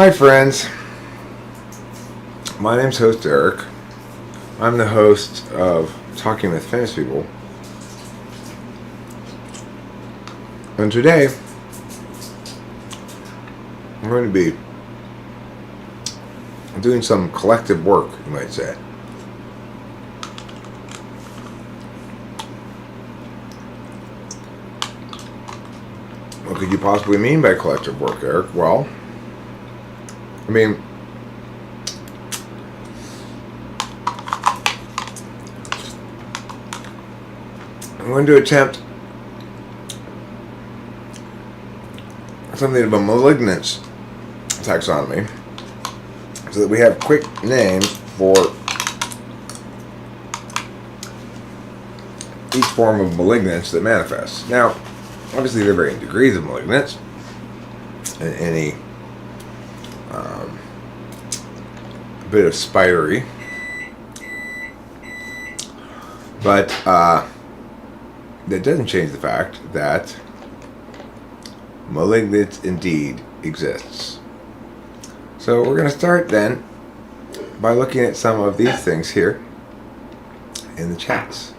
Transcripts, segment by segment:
Hi friends, my name's host Eric. I'm the host of Talking with Famous People. And today, I'm going to be doing some collective work, you might say. What could you possibly mean by collective work, Eric? Well, I mean, I'm going to attempt something of a malignance taxonomy so that we have quick names for each form of malignance that manifests. Now, obviously there are varying degrees of malignance, and any bit of spidery, but that doesn't change the fact that malignance indeed exists. So we're going to start then by looking at some of these things here in the chats.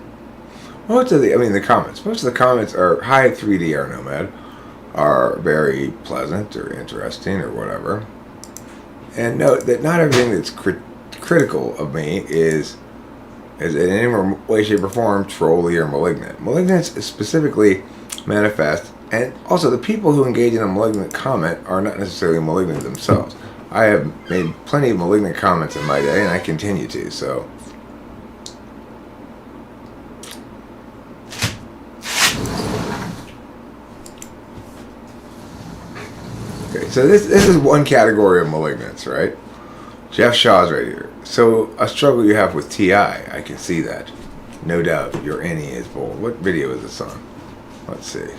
The comments. Most of the comments are, "Hi 3DR Nomad," are very pleasant or interesting or whatever. And note that not everything that's critical of me is in any way, shape, or form trolly or malignant. Malignance is specifically manifest, and also the people who engage in a malignant comment are not necessarily malignant themselves. I have made plenty of malignant comments in my day, and I continue to, so. Okay, so this is one category of malignance, right? Jeff Shaw's right here. So, a struggle you have with TI, I can see that. No doubt, your Annie is bold. What video is this on? Let's see.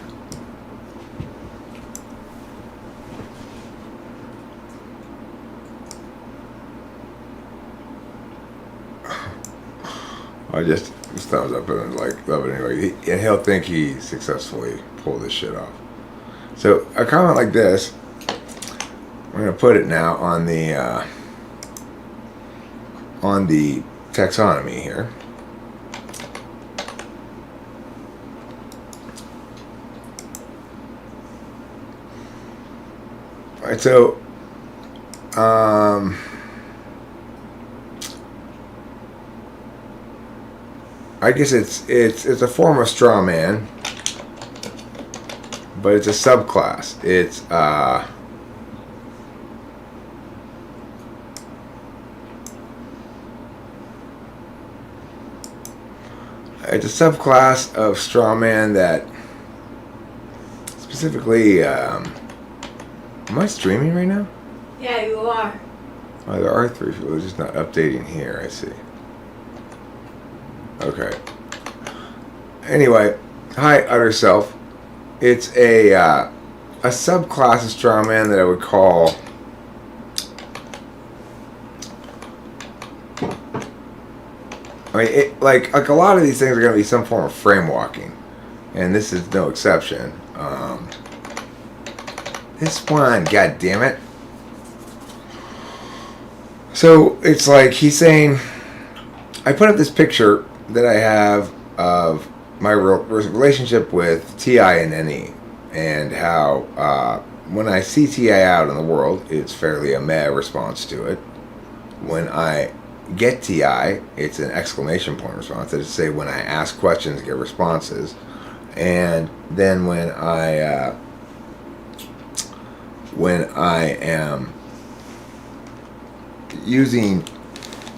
I just thumbs up and love it anyway. And he'll think he successfully pulled this shit off. So, a comment like this, I'm going to put it now on the taxonomy here. All right, so I guess it's a form of straw man, but it's a subclass. It's a subclass of straw man that specifically. Am I streaming right now? Yeah, you are. Oh, there are 3 people. They're just not updating here. I see. Okay. Anyway, hi, utter self. It's a subclass of straw man that I would call. Like a lot of these things are going to be some form of frame walking, and this is no exception. This one, god damn it. So it's like he's saying, I put up this picture that I have of my relationship with TI and NE, and how when I see TI out in the world, it's fairly a meh response to it. When I get TI, it's an exclamation point response. That is to say, when I ask questions, get responses. And then when I am using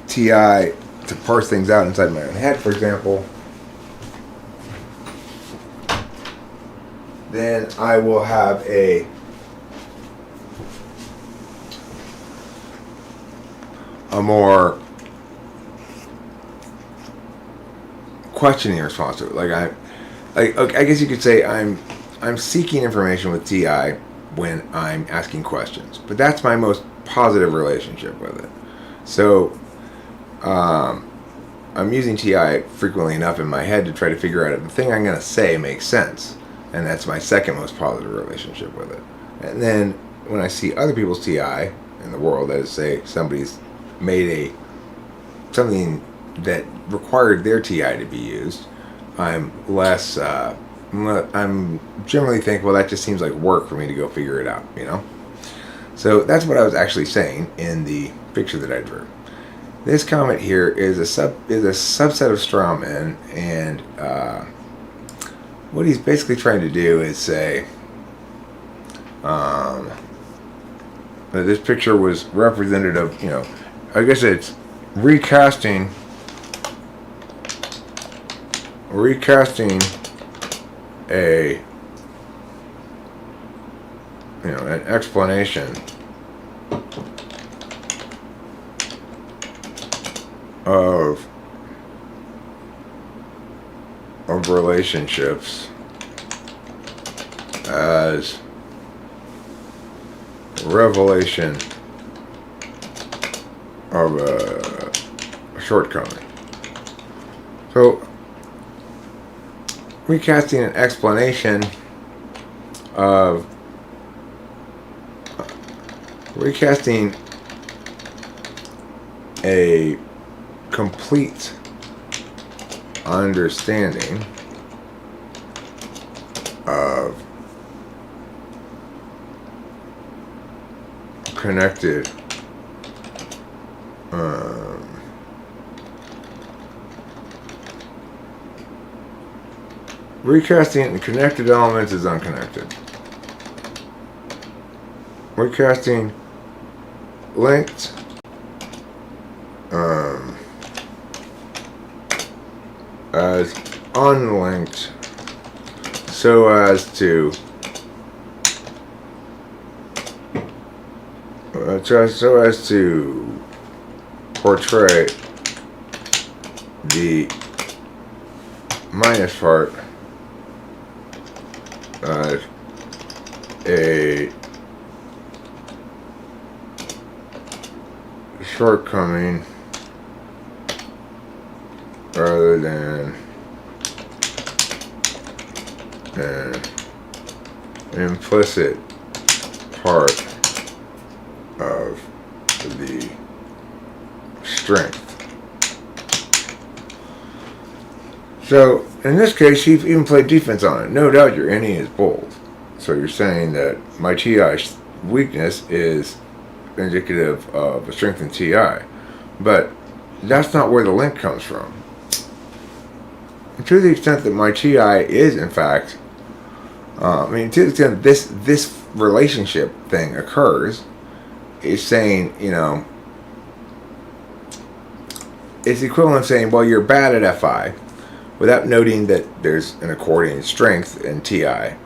TI to parse things out inside my own head, for example, then I will have a more questioning response to it. I guess you could say I'm seeking information with TI when I'm asking questions, but that's my most positive relationship with it. So I'm using TI frequently enough in my head to try to figure out if the thing I'm going to say makes sense, and that's my second most positive relationship with it. And then when I see other people's TI in the world. That is, say somebody's made something that required their TI to be used, I'm less. I'm generally think, well, that just seems like work for me to go figure it out, you know. So that's what I was actually saying in the picture that I drew. This comment here is a subset of straw men, and what he's basically trying to do is say that this picture was representative. You know, I guess it's recasting a an explanation of relationships as revelation of a shortcoming. So recasting an explanation of recasting a complete understanding of connected recasting connected elements is unconnected. Recasting linked as unlinked so as to portray the minus part as a shortcoming rather than an implicit part of the strength. So in this case, you've even played defense on it. No doubt your innie is bold. So you're saying that my TI weakness is indicative of a strengthened TI. But that's not where the link comes from. And to the extent that my TI is, in fact, to the extent that this relationship thing occurs, is saying, it's the equivalent of saying, well, you're bad at FI, without noting that there's an according strength in TI.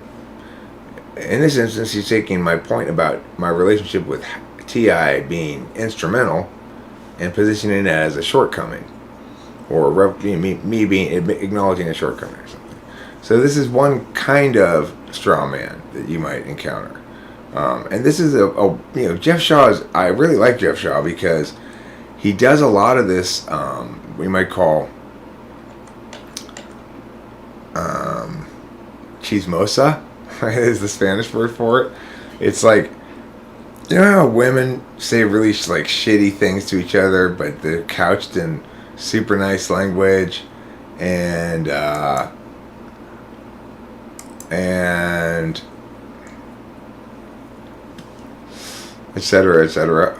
In this instance, he's taking my point about my relationship with TI being instrumental and positioning it as a shortcoming, or me being acknowledging a shortcoming or something. So this is one kind of straw man that you might encounter, and this is Jeff Shaw is. I really like Jeff Shaw because he does a lot of this. We might call chismosa is the Spanish word for it. It's like, you know how women say really like shitty things to each other, but they're couched in super nice language, and etc., etc.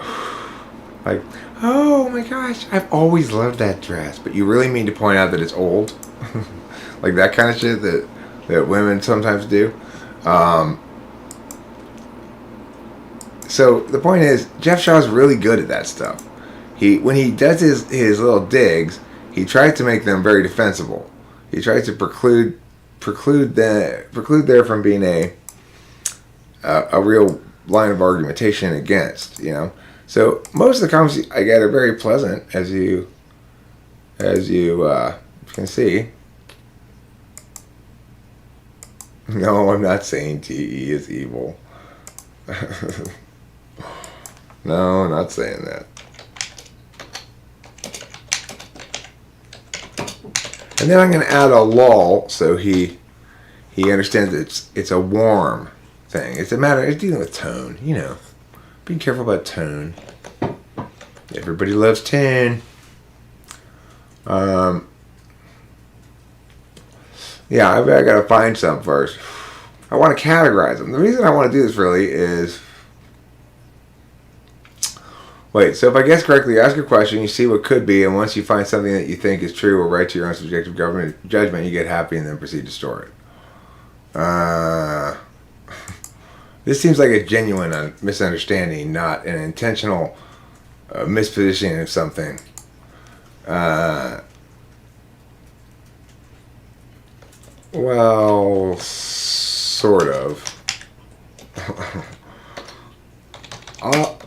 Like, oh my gosh, I've always loved that dress, but you really mean to point out that it's old? Like that kind of shit that women sometimes do. So the point is, Jeff Shaw's really good at that stuff. When he does his little digs, he tries to make them very defensible. He tries to preclude there from being a real line of argumentation against, So most of the comments I get are very pleasant, as you can see. No, I'm not saying TE is evil. No, I'm not saying that. And then I'm going to add a lull so he understands it's a warm thing. It's dealing with tone, Be careful about tone. Everybody loves tone. Yeah, I gotta find some first. I want to categorize them. The reason I want to do this really is... Wait, so if I guess correctly, you ask a question, you see what could be, and once you find something that you think is true or right to your own subjective judgment, you get happy and then proceed to store it. This seems like a genuine misunderstanding, not an intentional mispositioning of something. Well, sort of.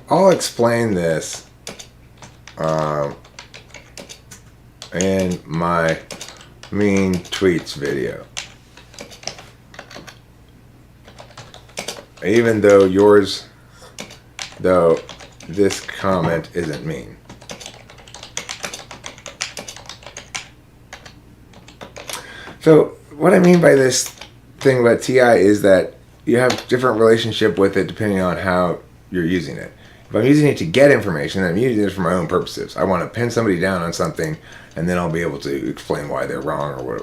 I'll explain this in my mean tweets video. Even though this comment isn't mean. So what I mean by this thing about TI is that you have different relationship with it depending on how you're using it. If I'm using it to get information, then I'm using it for my own purposes. I want to pin somebody down on something, and then I'll be able to explain why they're wrong, or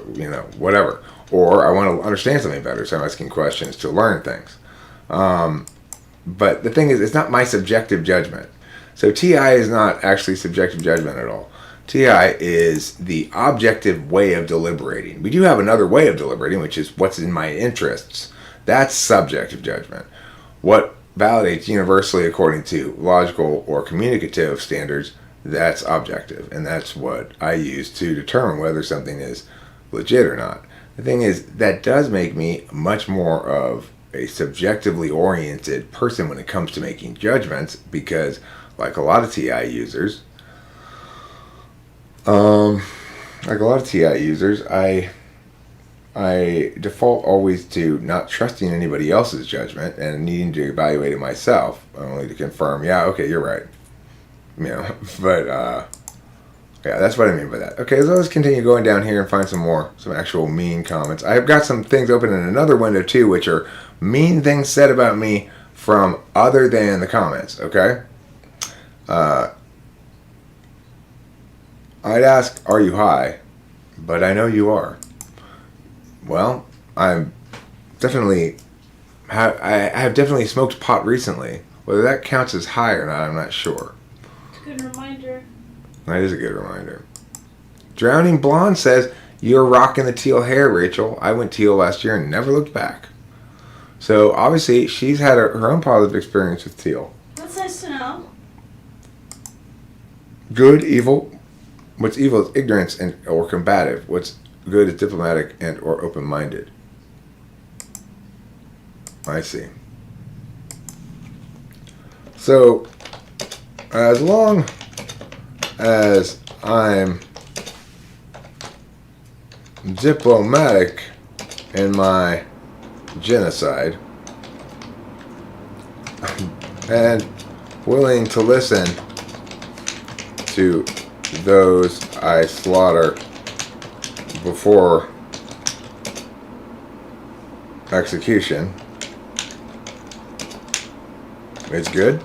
whatever. Or I want to understand something better, so I'm asking questions to learn things. But the thing is, it's not my subjective judgment. So TI is not actually subjective judgment at all. TI is the objective way of deliberating. We do have another way of deliberating, which is what's in my interests. That's subjective judgment. What validates universally according to logical or communicative standards, that's objective. And that's what I use to determine whether something is legit or not. The thing is, that does make me much more of a subjectively oriented person when it comes to making judgments, because like a lot of TI users, I default always to not trusting anybody else's judgment and needing to evaluate it myself, only to confirm, yeah, okay, you're right. But yeah, that's what I mean by that. Okay, so let's continue going down here and find some actual mean comments. I've got some things open in another window too, which are mean things said about me from other than the comments, okay? I'd ask, are you high? But I know you are. Well, I have definitely smoked pot recently. Whether that counts as high or not, I'm not sure. Good reminder. That is a good reminder. Drowning Blonde says, you're rocking the teal hair, Rachel. I went teal last year and never looked back. So, obviously, she's had her own positive experience with teal. That's nice to know. Good, evil. What's evil is ignorance or combative. What's good is diplomatic and or open-minded. I see. So, as long as I'm diplomatic in my genocide and willing to listen to those I slaughter before execution, it's good.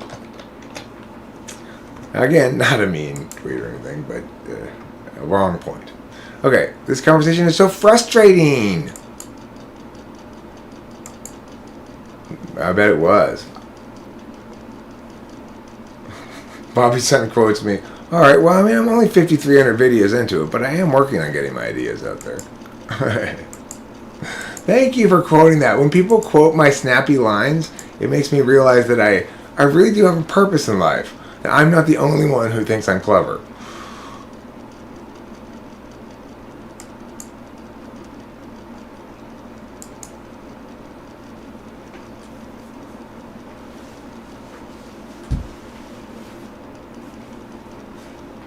Again, not a mean tweet or anything, but a wrong point. Okay, this conversation is so frustrating. I bet it was. Bobby Sun quotes me, alright, well, I mean, I'm only 5,300 videos into it, but I am working on getting my ideas out there. Thank you for quoting that. When people quote my snappy lines, it makes me realize that I really do have a purpose in life. And I'm not the only one who thinks I'm clever.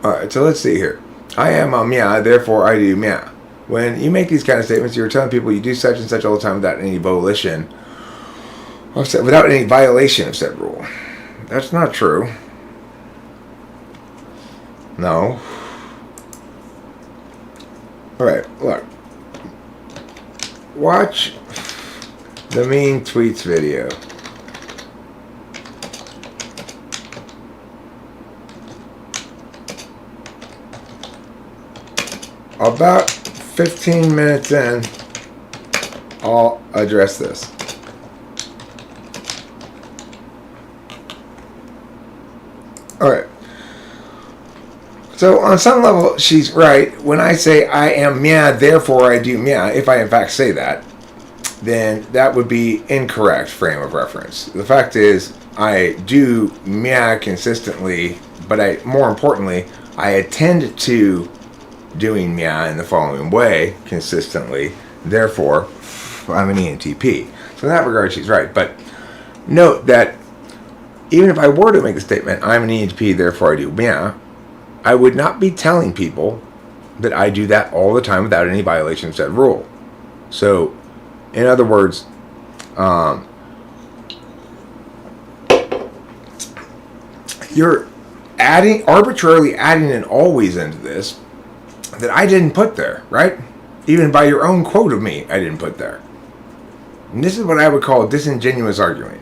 Alright, so let's see here. I am a meow, therefore I do meow. When you make these kind of statements, you're telling people you do such and such all the time without any volition, without any violation of said rule. That's not true. No. Alright, look. Watch the mean tweets video. about 15 minutes in, I'll address this. Alright. So on some level, she's right. When I say I am mia, therefore I do mia, if I in fact say that, then that would be incorrect frame of reference. The fact is, I do mia consistently, but more importantly, I attend to doing mia in the following way consistently. Therefore, I'm an ENTP. So in that regard, she's right. But note that even if I were to make a statement, I'm an ENTP, therefore I do mia, I would not be telling people that I do that all the time without any violation of said rule. So, in other words, you're arbitrarily adding an always into this that I didn't put there, right? Even by your own quote of me, I didn't put there. And this is what I would call disingenuous arguing.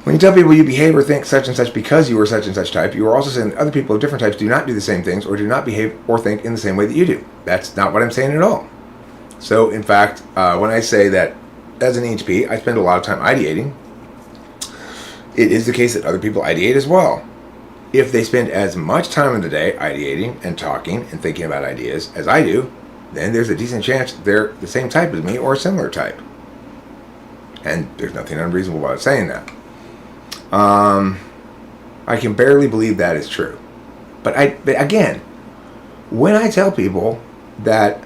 When you tell people you behave or think such and such because you are such and such type, you are also saying that other people of different types do not do the same things or do not behave or think in the same way that you do. That's not what I'm saying at all. So, in fact, when I say that as an EHP, I spend a lot of time ideating, it is the case that other people ideate as well. If they spend as much time in the day ideating and talking and thinking about ideas as I do, then there's a decent chance they're the same type as me or a similar type. And there's nothing unreasonable about saying that. I can barely believe that is true. But again, when I tell people that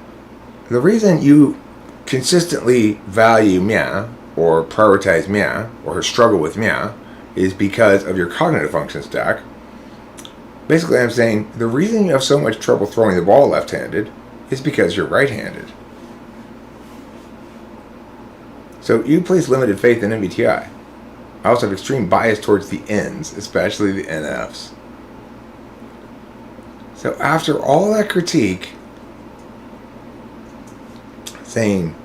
the reason you consistently value mia or prioritize mia or struggle with mia is because of your cognitive function stack, basically I'm saying the reason you have so much trouble throwing the ball left-handed is because you're right-handed. So you place limited faith in MBTI. I also have extreme bias towards the N's, especially the NFs. So after all that critique, saying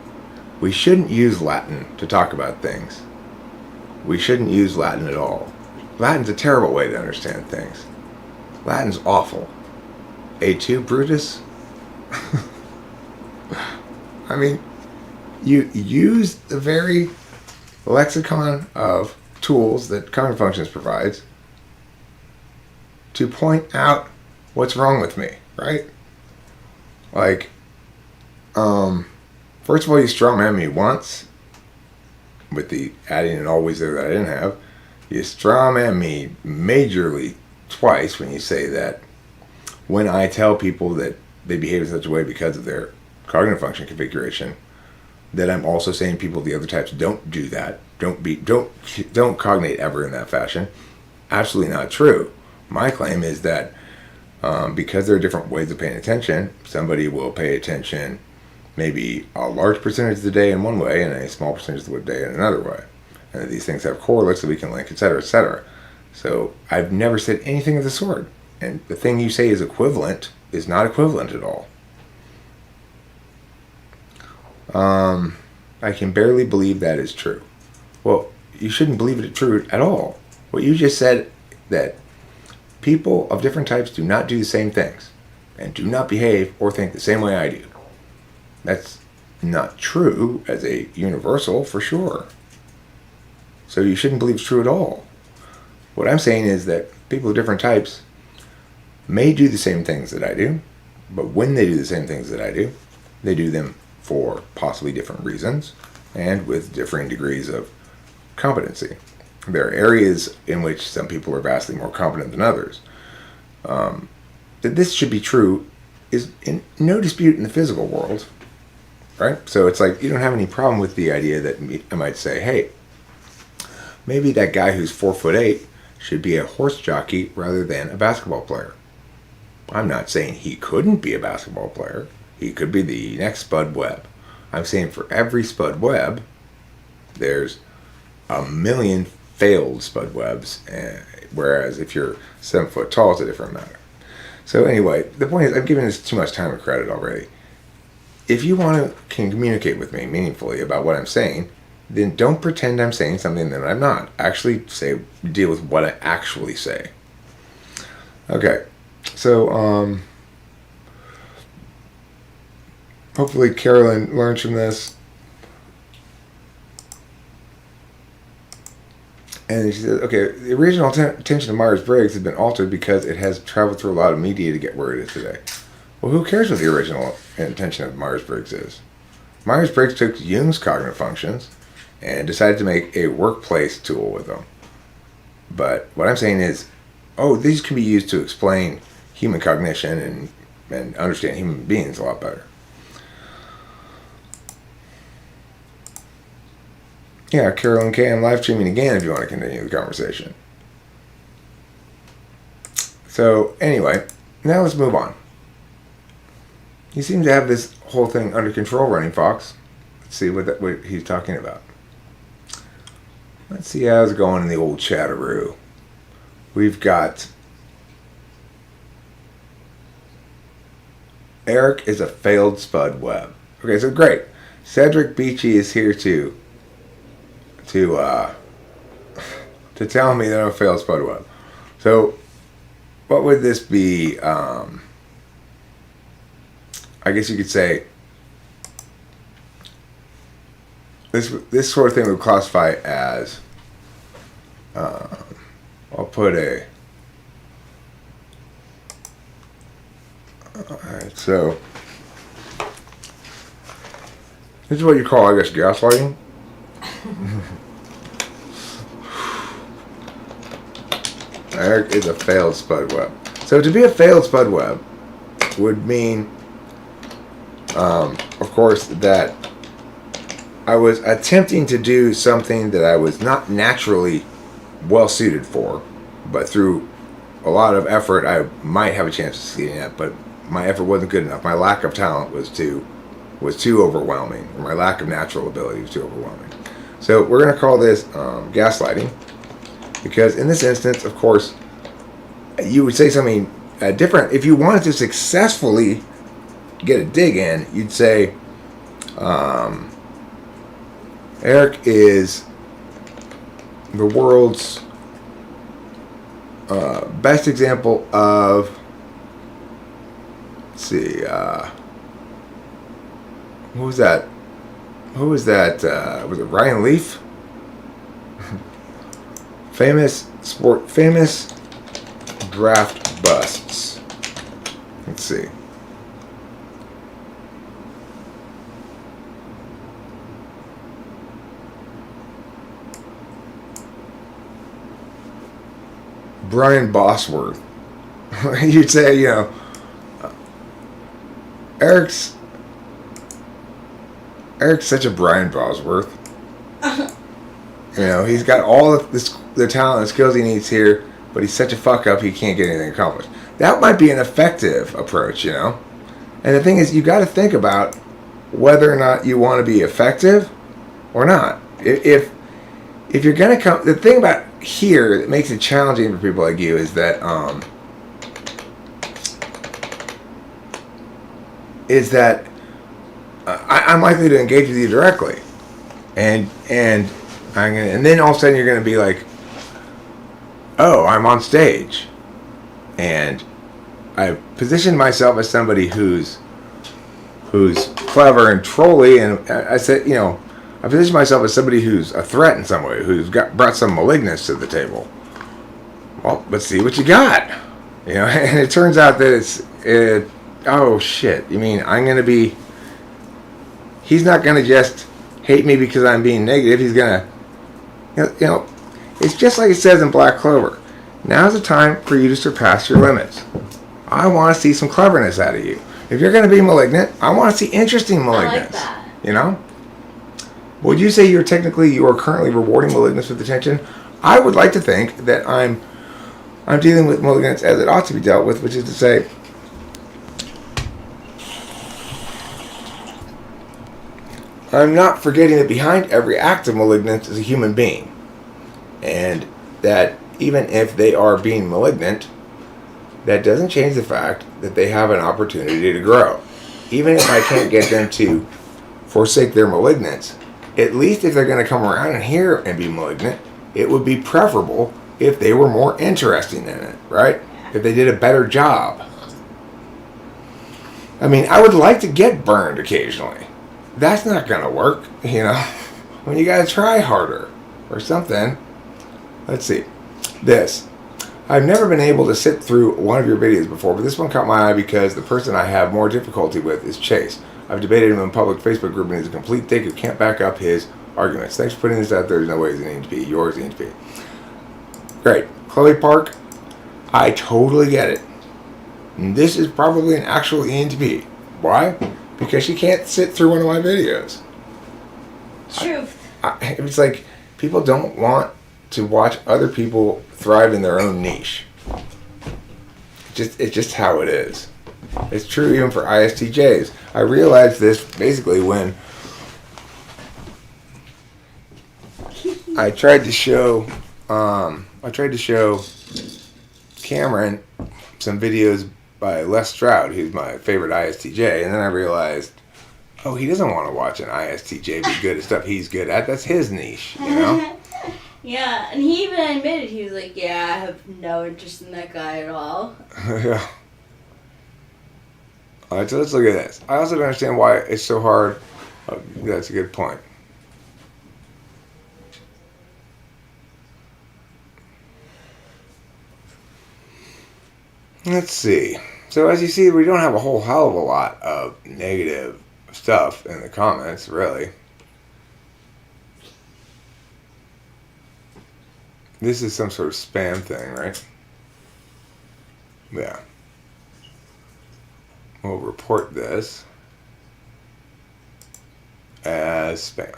we shouldn't use Latin to talk about things. We shouldn't use Latin at all. Latin's a terrible way to understand things. Latin's awful. A2 Brutus? I mean, you use the very lexicon of tools that Cognitive Functions provides to point out what's wrong with me, right? Like, first of all, you strawman me once with the adding an always there that I didn't have. You strawman me majorly twice when you say that when I tell people that they behave in such a way because of their cognitive function configuration, that I'm also saying people of the other types don't do that. Don't cognate ever in that fashion. Absolutely not true. My claim is that because there are different ways of paying attention, somebody will pay attention maybe a large percentage of the day in one way and a small percentage of the day in another way. And that these things have correlates that we can link, etc., etc. So I've never said anything of the sort. And the thing you say is equivalent is not equivalent at all. I can barely believe that is true. Well, you shouldn't believe it true at all. What you just said, that people of different types do not do the same things and do not behave or think the same way I do. That's not true as a universal for sure. So you shouldn't believe it's true at all. What I'm saying is that people of different types may do the same things that I do, but when they do the same things that I do, they do them for possibly different reasons and with differing degrees of competency. There are areas in which some people are vastly more competent than others. That this should be true is in no dispute in the physical world, right? So it's like you don't have any problem with the idea that I might say, hey, maybe that guy who's 4'8" should be a horse jockey rather than a basketball player. I'm not saying he couldn't be a basketball player. He could be the next Spud Webb. I'm saying for every Spud Webb, there's a million failed Spud Webbs, whereas if you're 7 foot tall, it's a different matter. So anyway, the point is, I've given this too much time and credit already. If you can communicate with me meaningfully about what I'm saying, then don't pretend I'm saying something that I'm not. Actually deal with what I actually say. Okay, so Hopefully Carolyn learns from this. And she says, okay, the original intention of Myers-Briggs has been altered because it has traveled through a lot of media to get where it is today. Well, who cares what the original intention of Myers-Briggs is? Myers-Briggs took Jung's cognitive functions and decided to make a workplace tool with them. But what I'm saying is, these can be used to explain human cognition and understand human beings a lot better. Yeah, Carolyn K, I'm live streaming again if you want to continue the conversation. So, anyway, now let's move on. You seem to have this whole thing under control, Running Fox. Let's see what he's talking about. Let's see how's it going in the old chatteroo. We've got Eric is a failed spud web. Okay, so great. Cedric Beachy is here to tell me that I'm a failed spud web. So, what would this be? I guess you could say this sort of thing would classify as. I'll put a. Alright, so this is what you call, I guess, gaslighting. Eric is a failed spud web. So to be a failed spud web would mean, of course, that I was attempting to do something that I was not naturally well suited for, but through a lot of effort I might have a chance of succeeding at, but my effort wasn't good enough. My lack of talent was too overwhelming. Or my lack of natural ability was too overwhelming. So we're going to call this gaslighting, because in this instance, of course, you would say something different. If you wanted to successfully get a dig in, you'd say Eric is the world's best example of, let's see, who was that? Was it Ryan Leaf? famous draft busts. Let's see. Brian Bosworth. You'd say, Eric's such a Brian Bosworth. He's got all of the talent and skills he needs here, but he's such a fuck up he can't get anything accomplished. That might be an effective approach, And the thing is, you got to think about whether or not you want to be effective or not. If you're gonna come, the thing about here that makes it challenging for people like you is that I'm likely to engage with you directly, and then all of a sudden you're gonna be like, oh, I'm on stage, and I positioned myself as somebody who's clever and trolly, and I said, I position myself as somebody who's a threat in some way, who's brought some malignance to the table. Well, let's see what you got. And it turns out that oh shit, you mean he's not going to just hate me because I'm being negative. He's going to, it's just like it says in Black Clover. Now's the time for you to surpass your limits. I want to see some cleverness out of you. If you're going to be malignant, I want to see interesting malignance. I like that. Would you say you are currently rewarding malignance with attention? I would like to think that I'm dealing with malignance as it ought to be dealt with, which is to say, I'm not forgetting that behind every act of malignance is a human being, and that even if they are being malignant, that doesn't change the fact that they have an opportunity to grow. Even if I can't get them to forsake their malignance, at least if they're going to come around and here and be malignant, it would be preferable if they were more interesting in it, right? If they did a better job. I mean, I would like to get burned occasionally. That's not gonna work, you know. When you gotta try harder or something. Let's see. This. I've never been able to sit through one of your videos before, but this one caught my eye because the person I have more difficulty with is Chase. I've debated him in a public Facebook group and he's a complete dick who can't back up his arguments. Thanks for putting this out there. There's no way he's an ENTP. Yours ENTP. Great. Chloe Park, I totally get it. And this is probably an actual ENTP. Why? Because she can't sit through one of my videos. Truth. It's like people don't want to watch other people thrive in their own niche. It's just how it is. It's true even for ISTJs. I realized this basically when I tried to show Cameron some videos by Les Stroud, who's my favorite ISTJ, and then I realized, oh, he doesn't want to watch an ISTJ be good at stuff he's good at. That's his niche, you know? Yeah, and he even admitted, he was like, yeah, I have no interest in that guy at all. Yeah. Alright, so let's look at this. I also don't understand why it's so hard. Oh, that's a good point. Let's see. So as you see, we don't have a whole hell of a lot of negative stuff in the comments, really. This is some sort of spam thing, right? Yeah. We'll report this as spam.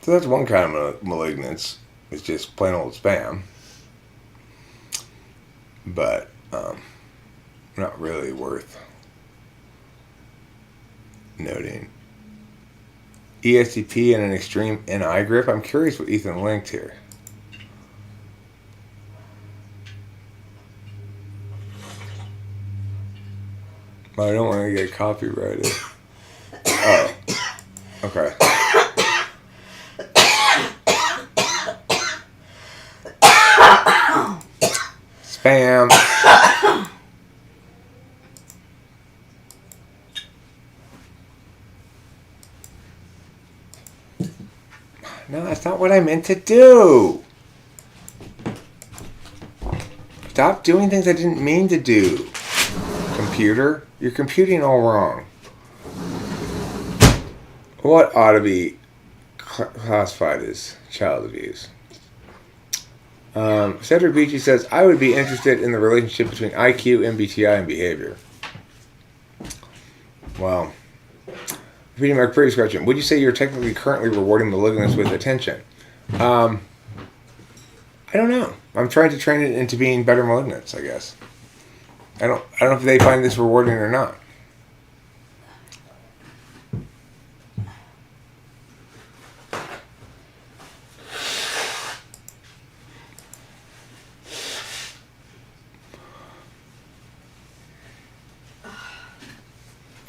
So that's one kind of malignance. It's just plain old spam. But not really worth noting. ESTP and an extreme NI grip. I'm curious what Ethan linked here. I don't want to get copyrighted. Oh, okay. Spam. No, that's not what I meant to do. Stop doing things I didn't mean to do. Computer, you're computing all wrong. What ought to be classified as child abuse? Cedric Beachy says, I would be interested in the relationship between IQ, MBTI, and behavior. Well, repeating my previous question, would you say you're technically currently rewarding malignance with attention? I don't know. I'm trying to train it into being better malignance, I guess. I don't know if they find this rewarding or not.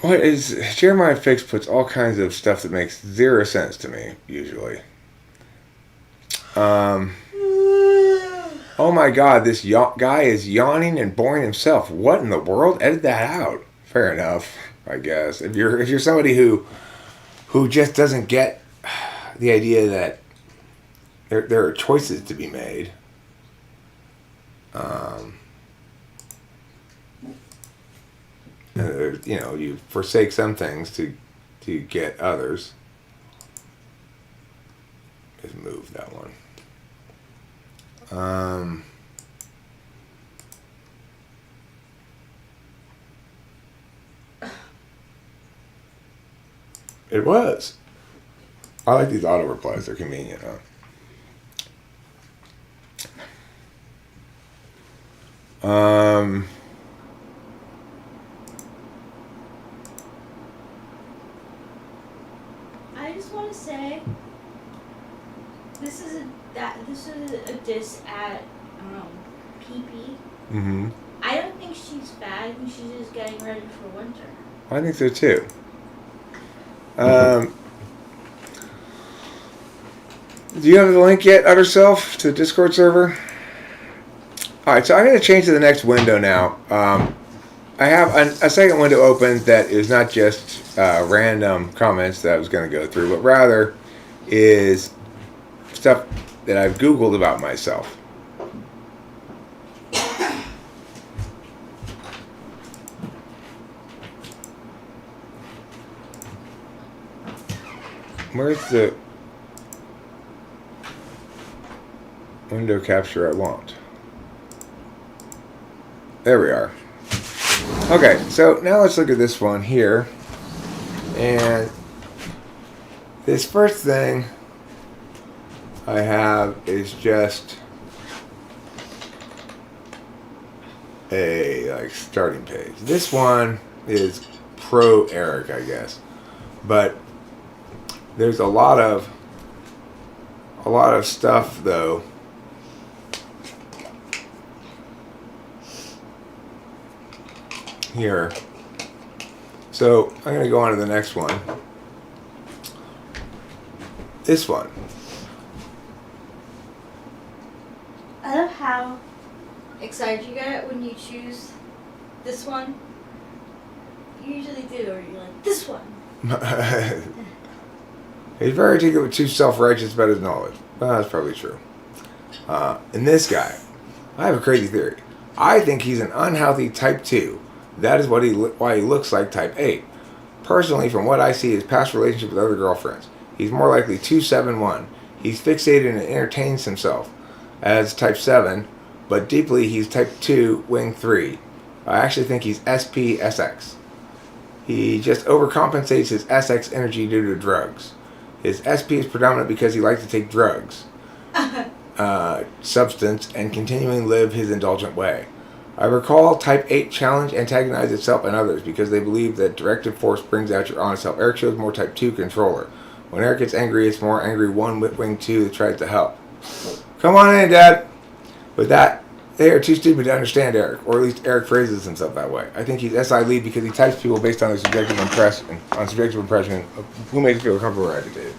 What is Jeremiah Fix puts all kinds of stuff that makes zero sense to me usually. Oh my God, this guy is yawning and boring himself. What in the world? Edit that out. Fair enough, I guess. If you're somebody who just doesn't get the idea that there are choices to be made. You forsake some things to get others. Just move that one. It was. I like these auto replies. They're convenient, huh? I just want to say, this is a diss at PP. Mm-hmm. I don't think she's bad. I think she's just getting ready for winter. I think so too. Do you have the link yet, Utter Self, to the Discord server? Alright, so I'm going to change to the next window now. I have a second window open that is not just random comments that I was going to go through, but rather is stuff that I've Googled about myself. Where's the window capture I want? There we are. Okay, so now let's look at this one here. And this first thing I have is just a starting page. This one is pro Eric, I guess. But there's a lot of stuff though here. So I'm going to go on to the next one. This one. I love how excited you get when you choose this one. You usually do, or you're like, this one. He's very articulate, too self-righteous about his knowledge. Well, that's probably true. And this guy, I have a crazy theory. I think he's an unhealthy type 2. That is why he looks like type 8. Personally, from what I see, his past relationship with other girlfriends, he's more likely 271. He's fixated and entertains himself as type 7, but deeply he's type 2, wing 3. I actually think he's SPSX. He just overcompensates his SX energy due to drugs. His SP is predominant because he likes to take drugs, substance, and continuing live his indulgent way. I recall type 8 challenge antagonize itself and others because they believe that directive force brings out your honest self. Eric shows more type 2 controller. When Eric gets angry, it's more angry 1 with wing 2 that tries to help. Come on in, Dad. With that, they are too stupid to understand Eric, or at least Eric phrases himself that way. I think he's SI lead because he types people based on their subjective impression of who makes you feel comfortable or agitated.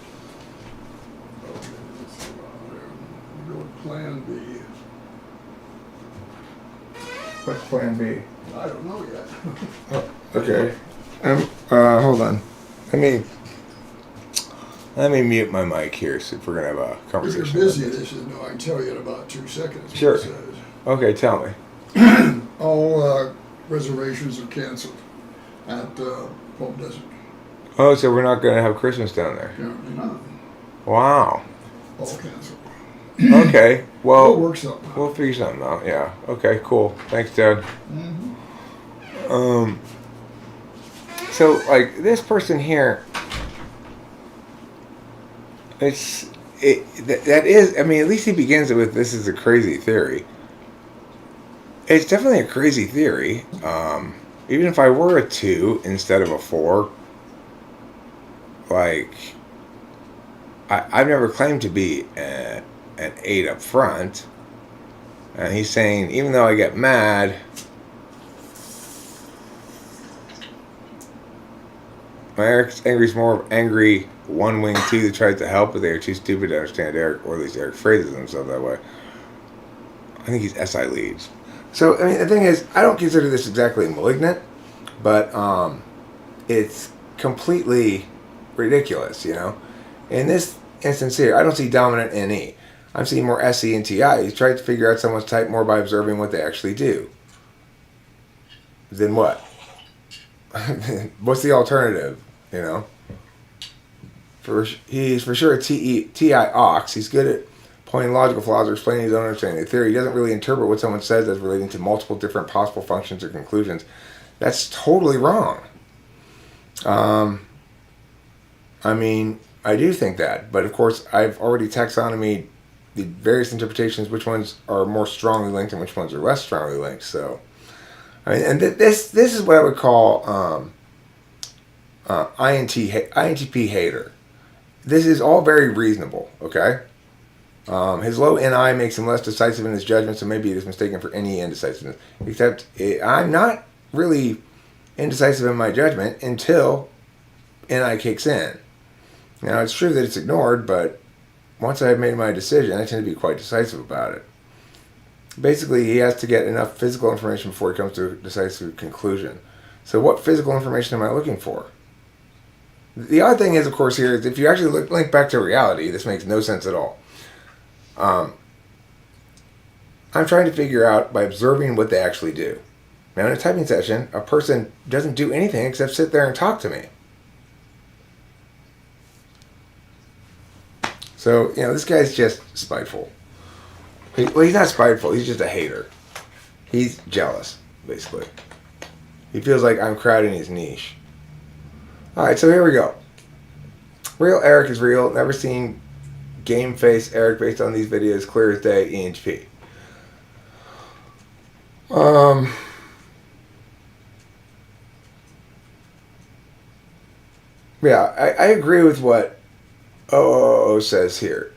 Plan B. What's plan B? I don't know yet. Oh, okay. Hold on. Let me mute my mic here so if we're gonna have a If conversation. you're busy, this is no. I can tell you in about 2 seconds. Sure. What it says. Okay, tell me. All reservations are canceled at Hope Desert. Oh, so we're not gonna have Christmas down there? Apparently not. Wow. All canceled. Okay. We'll Well, work something out. we'll figure something out. Yeah. Okay. Cool. Thanks, Dad. Mm-hmm. So like this person here, that is. I mean, at least he begins it with this is a crazy theory. It's definitely a crazy theory. Even if I were a 2 instead of a 4, like I've never claimed to be an 8 up front. And he's saying, even though I get mad, my Eric's angry is more of angry 1 wing 2 that tries to help, but they are too stupid to understand Eric, or at least Eric phrases himself that way. I think he's SI leads. So, I mean, the thing is, I don't consider this exactly malignant, but it's completely ridiculous, you know? In this instance here, I don't see dominant NE. I'm seeing more SE and TI. He's trying to figure out someone's type more by observing what they actually do. Then what? What's the alternative, you know? He's for sure a TI ox. He's good at pointing logical flaws or explaining his own understanding of theory. He doesn't really interpret what someone says as relating to multiple different possible functions or conclusions. That's totally wrong. I mean, I do think that, but of course, I've already taxonomy the various interpretations, which ones are more strongly linked and which ones are less strongly linked. So, I mean, and this is what I would call INTP hater. This is all very reasonable, okay? His low NI makes him less decisive in his judgment, so maybe it is mistaken for any indecisiveness. Except I'm not really indecisive in my judgment until NI kicks in. Now, it's true that it's ignored, but once I've made my decision, I tend to be quite decisive about it. Basically, he has to get enough physical information before he comes to a decisive conclusion. So what physical information am I looking for? The odd thing is, of course, here is if you actually link back to reality, this makes no sense at all. I'm trying to figure out by observing what they actually do. Now, in a typing session, a person doesn't do anything except sit there and talk to me. So, this guy's just spiteful. Well, he's not spiteful. He's just a hater. He's jealous, basically. He feels like I'm crowding his niche. Alright, so here we go. Real Eric is real. Never seen game face Eric based on these videos. Clear as day, ENP. Yeah, I agree with what OOO says here.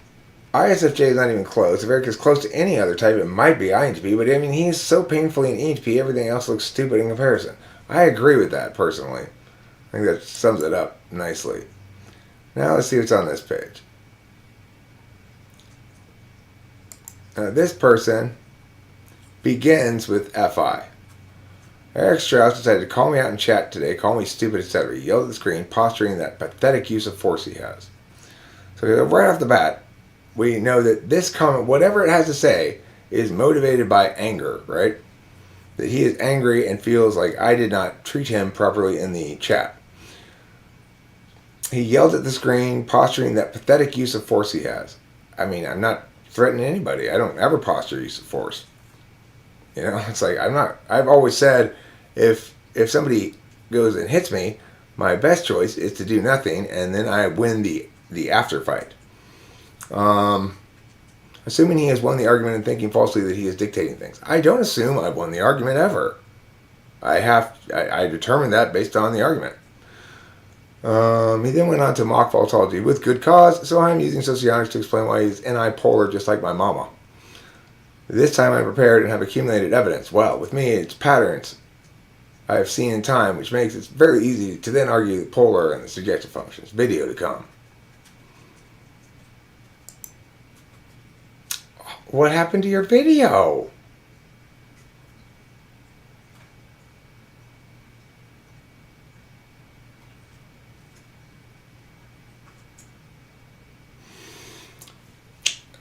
ISFJ is not even close. If Eric is close to any other type, it might be INTP, but he is so painfully an ENTP, everything else looks stupid in comparison. I agree with that, personally. I think that sums it up nicely. Now let's see what's on this page. This person begins with FI. Eric Strauss decided to call me out in chat today, call me stupid, etc. He yelled at the screen, posturing that pathetic use of force he has. So right off the bat, we know that this comment, whatever it has to say, is motivated by anger, right? That he is angry and feels like I did not treat him properly in the chat. He yelled at the screen, posturing that pathetic use of force he has. I mean, I'm not threatening anybody. I don't ever posture use of force. It's like I've always said if somebody goes and hits me, my best choice is to do nothing, and then I win the after fight. Assuming he has won the argument and thinking falsely that he is dictating things. I don't assume I've won the argument ever. I determined that based on the argument. He then went on to mock faultology with good cause, so I'm using socionics to explain why he's NI-polar just like my mama. This time I'm prepared and have accumulated evidence. Well, with me it's patterns I have seen in time, which makes it very easy to then argue the polar and the subjective functions. Video to come. What happened to your video?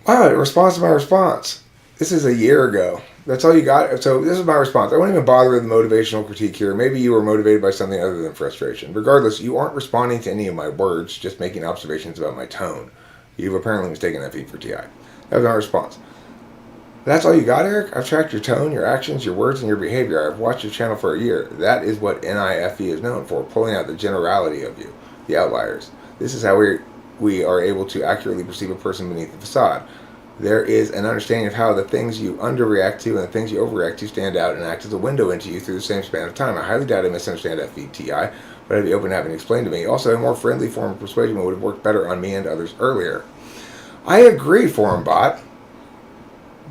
Wow, it responds to my response. This is a year ago. That's all you got? So this is my response. I won't even bother with the motivational critique here. Maybe you were motivated by something other than frustration. Regardless, you aren't responding to any of my words, just making observations about my tone. You've apparently mistaken FE for TI. That was my response. That's all you got, Eric? I've tracked your tone, your actions, your words, and your behavior. I've watched your channel for a year. That is what NIFE is known for, pulling out the generality of you, the outliers. This is how we are able to accurately perceive a person beneath the facade. There is an understanding of how the things you underreact to and the things you overreact to stand out and act as a window into you through the same span of time. I highly doubt I misunderstand FETI, but I'd be open to having it explained to me. Also, a more friendly form of persuasion would have worked better on me and others earlier. I agree, Forum Bot,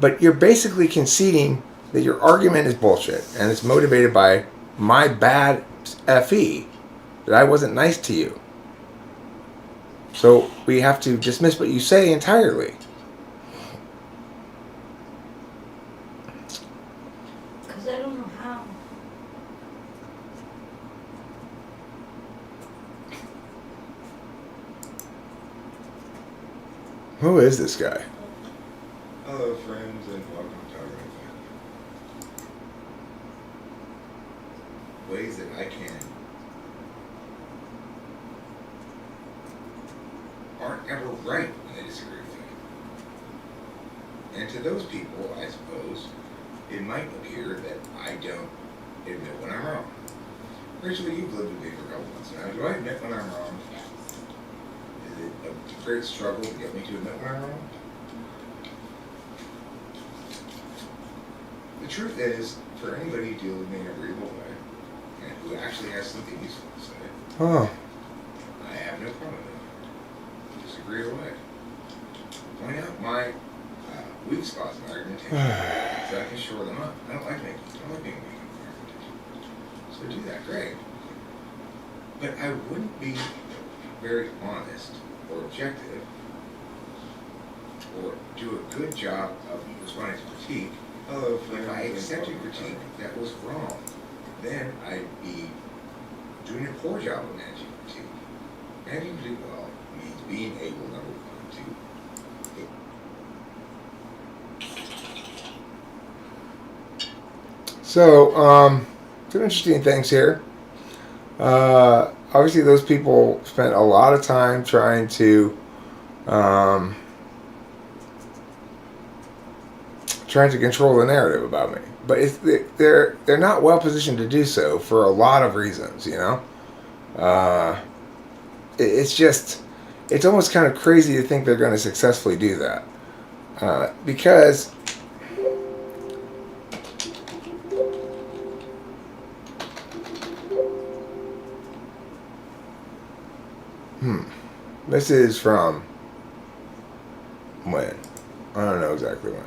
but you're basically conceding that your argument is bullshit and it's motivated by my bad FE, that I wasn't nice to you. So we have to dismiss what you say entirely. Because I don't know how. Who is this guy? Hello, friends, and welcome to our ways that I can aren't ever right when they disagree with me. And to those people, I suppose, it might appear that I don't admit when I'm wrong. Rachel, you've lived with me for a couple months now. Do I admit when I'm wrong? Is it a great struggle to get me to admit when I'm wrong? The truth is, for anybody who deals with me in a real way, and who actually has something useful to say, Oh. I have no problem with it. Disagree away. Point out my weak spots in argumentation, so I can shore them up. I don't like being weak in argumentation. So do that, great. But I wouldn't be very honest or objective or do a good job of responding to critique, if I accepted critique that was wrong, then I'd be doing a poor job of managing critique. Managing critique well means being able, number one, to So, some interesting things here. Obviously, those people spent a lot of time trying to control the narrative about me, but they're not well positioned to do so for a lot of reasons. You know, it's almost kind of crazy to think they're going to successfully do that because. This is from when? I don't know exactly when.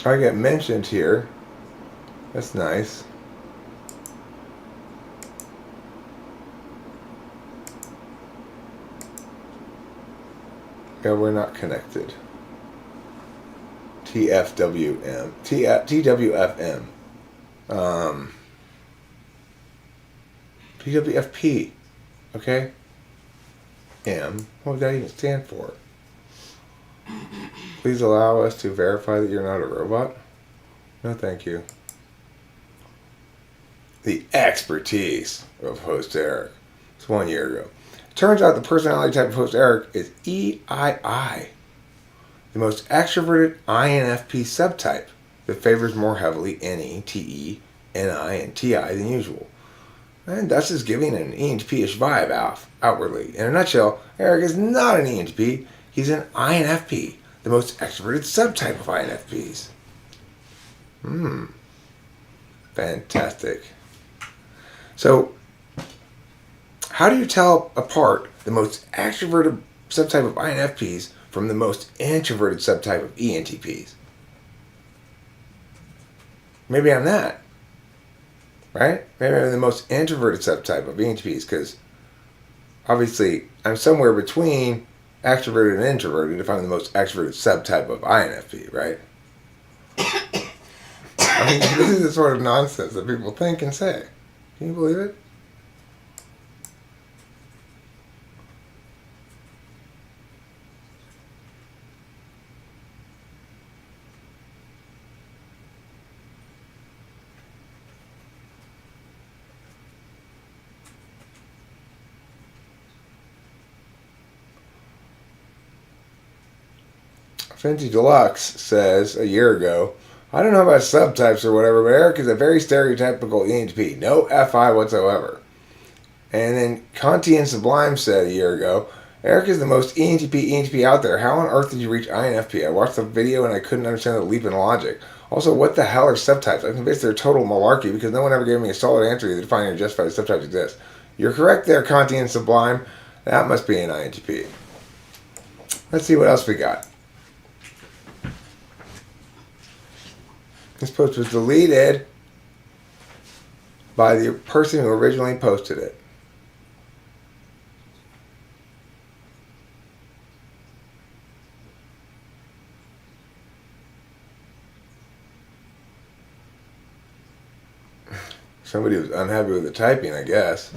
I get mentioned here. That's nice. Yeah, we're not connected. TFWM. TWFM. PWFP. Okay? M. What would that even stand for? Please allow us to verify that you're not a robot. No, thank you. The expertise of host Eric. It's 1 year ago. Turns out the personality type of host Eric is EII, the most extroverted INFP subtype that favors more heavily NE, TE, NI, and TI than usual. And thus is giving an ENTP-ish vibe outwardly. In a nutshell, Eric is not an ENTP, he's an INFP, the most extroverted subtype of INFPs. Fantastic. So, how do you tell apart the most extroverted subtype of INFPs from the most introverted subtype of ENTPs? Maybe I'm that. Right? Maybe I'm the most introverted subtype of ENTPs because obviously I'm somewhere between extroverted and introverted if I'm the most extroverted subtype of INFP, right? I mean, this is the sort of nonsense that people think and say. Can you believe it? Fenty Deluxe says a year ago, I don't know about subtypes or whatever, but Eric is a very stereotypical ENTP. No FI whatsoever. And then Conti and Sublime said a year ago, Eric is the most ENTP out there. How on earth did you reach INFP? I watched the video and I couldn't understand the leap in logic. Also, what the hell are subtypes? I'm convinced they're total malarkey because no one ever gave me a solid answer to define or justify the subtypes exist. You're correct there, Conti and Sublime. That must be an INTP. Let's see what else we got. This post was deleted by the person who originally posted it. Somebody was unhappy with the typing, I guess.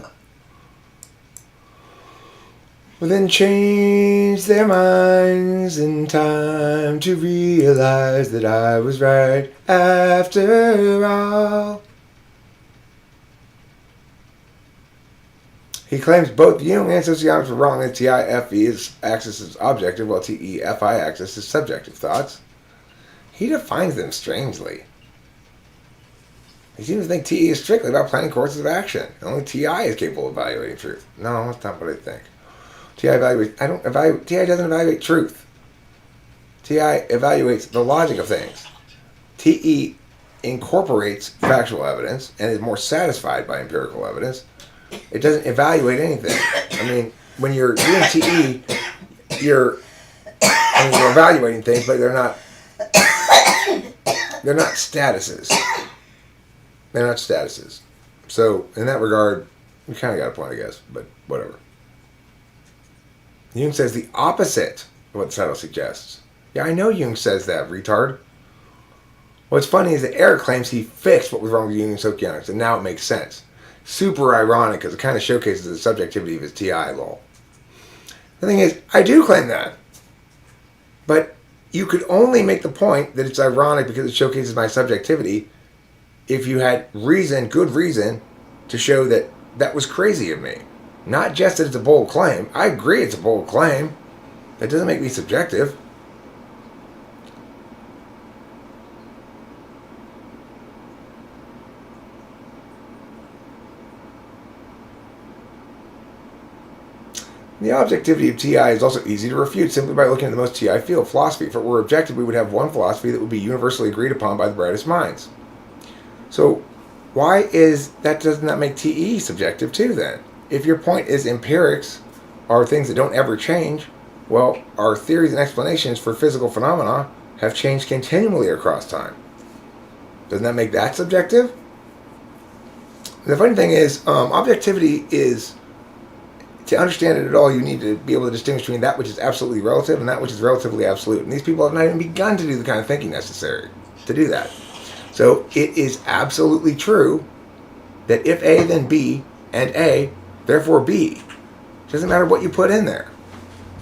But then changed their minds in time to realize that I was right after all. He claims both Jung and sociologists were wrong that TI-FE axis is objective while TE-FI axis is subjective thoughts. He defines them strangely. He seems to think TE is strictly about planning courses of action. Only TI is capable of evaluating truth. No, that's not what I think. TI doesn't evaluate truth. TI evaluates the logic of things. TE incorporates factual evidence and is more satisfied by empirical evidence. It doesn't evaluate anything. I mean, when you're doing TE, you're evaluating things, but they're not statuses. They're not statuses. So, in that regard, You kind of got a point, I guess, but whatever. Jung says the opposite of what the title suggests. Yeah, I know Jung says that, retard. What's funny is that Eric claims he fixed what was wrong with Jung's socioeconomics, and now it makes sense. Super ironic, because it kind of showcases the subjectivity of his TI, lol. The thing is, I do claim that. But you could only make the point that it's ironic because it showcases my subjectivity if you had reason, good reason, to show that that was crazy of me. Not just that it's a bold claim. I agree it's a bold claim. That doesn't make me subjective. The objectivity of TI is also easy to refute simply by looking at the most TI field, philosophy. If it were objective, we would have one philosophy that would be universally agreed upon by the brightest minds. So why doesn't that make TE subjective too then? If your point is empirics are things that don't ever change, well, our theories and explanations for physical phenomena have changed continually across time. Doesn't that make that subjective? The funny thing is, objectivity is, to understand it at all, you need to be able to distinguish between that which is absolutely relative and that which is relatively absolute. And these people have not even begun to do the kind of thinking necessary to do that. So it is absolutely true that if A, then B, and A, therefore B. It doesn't matter what you put in there.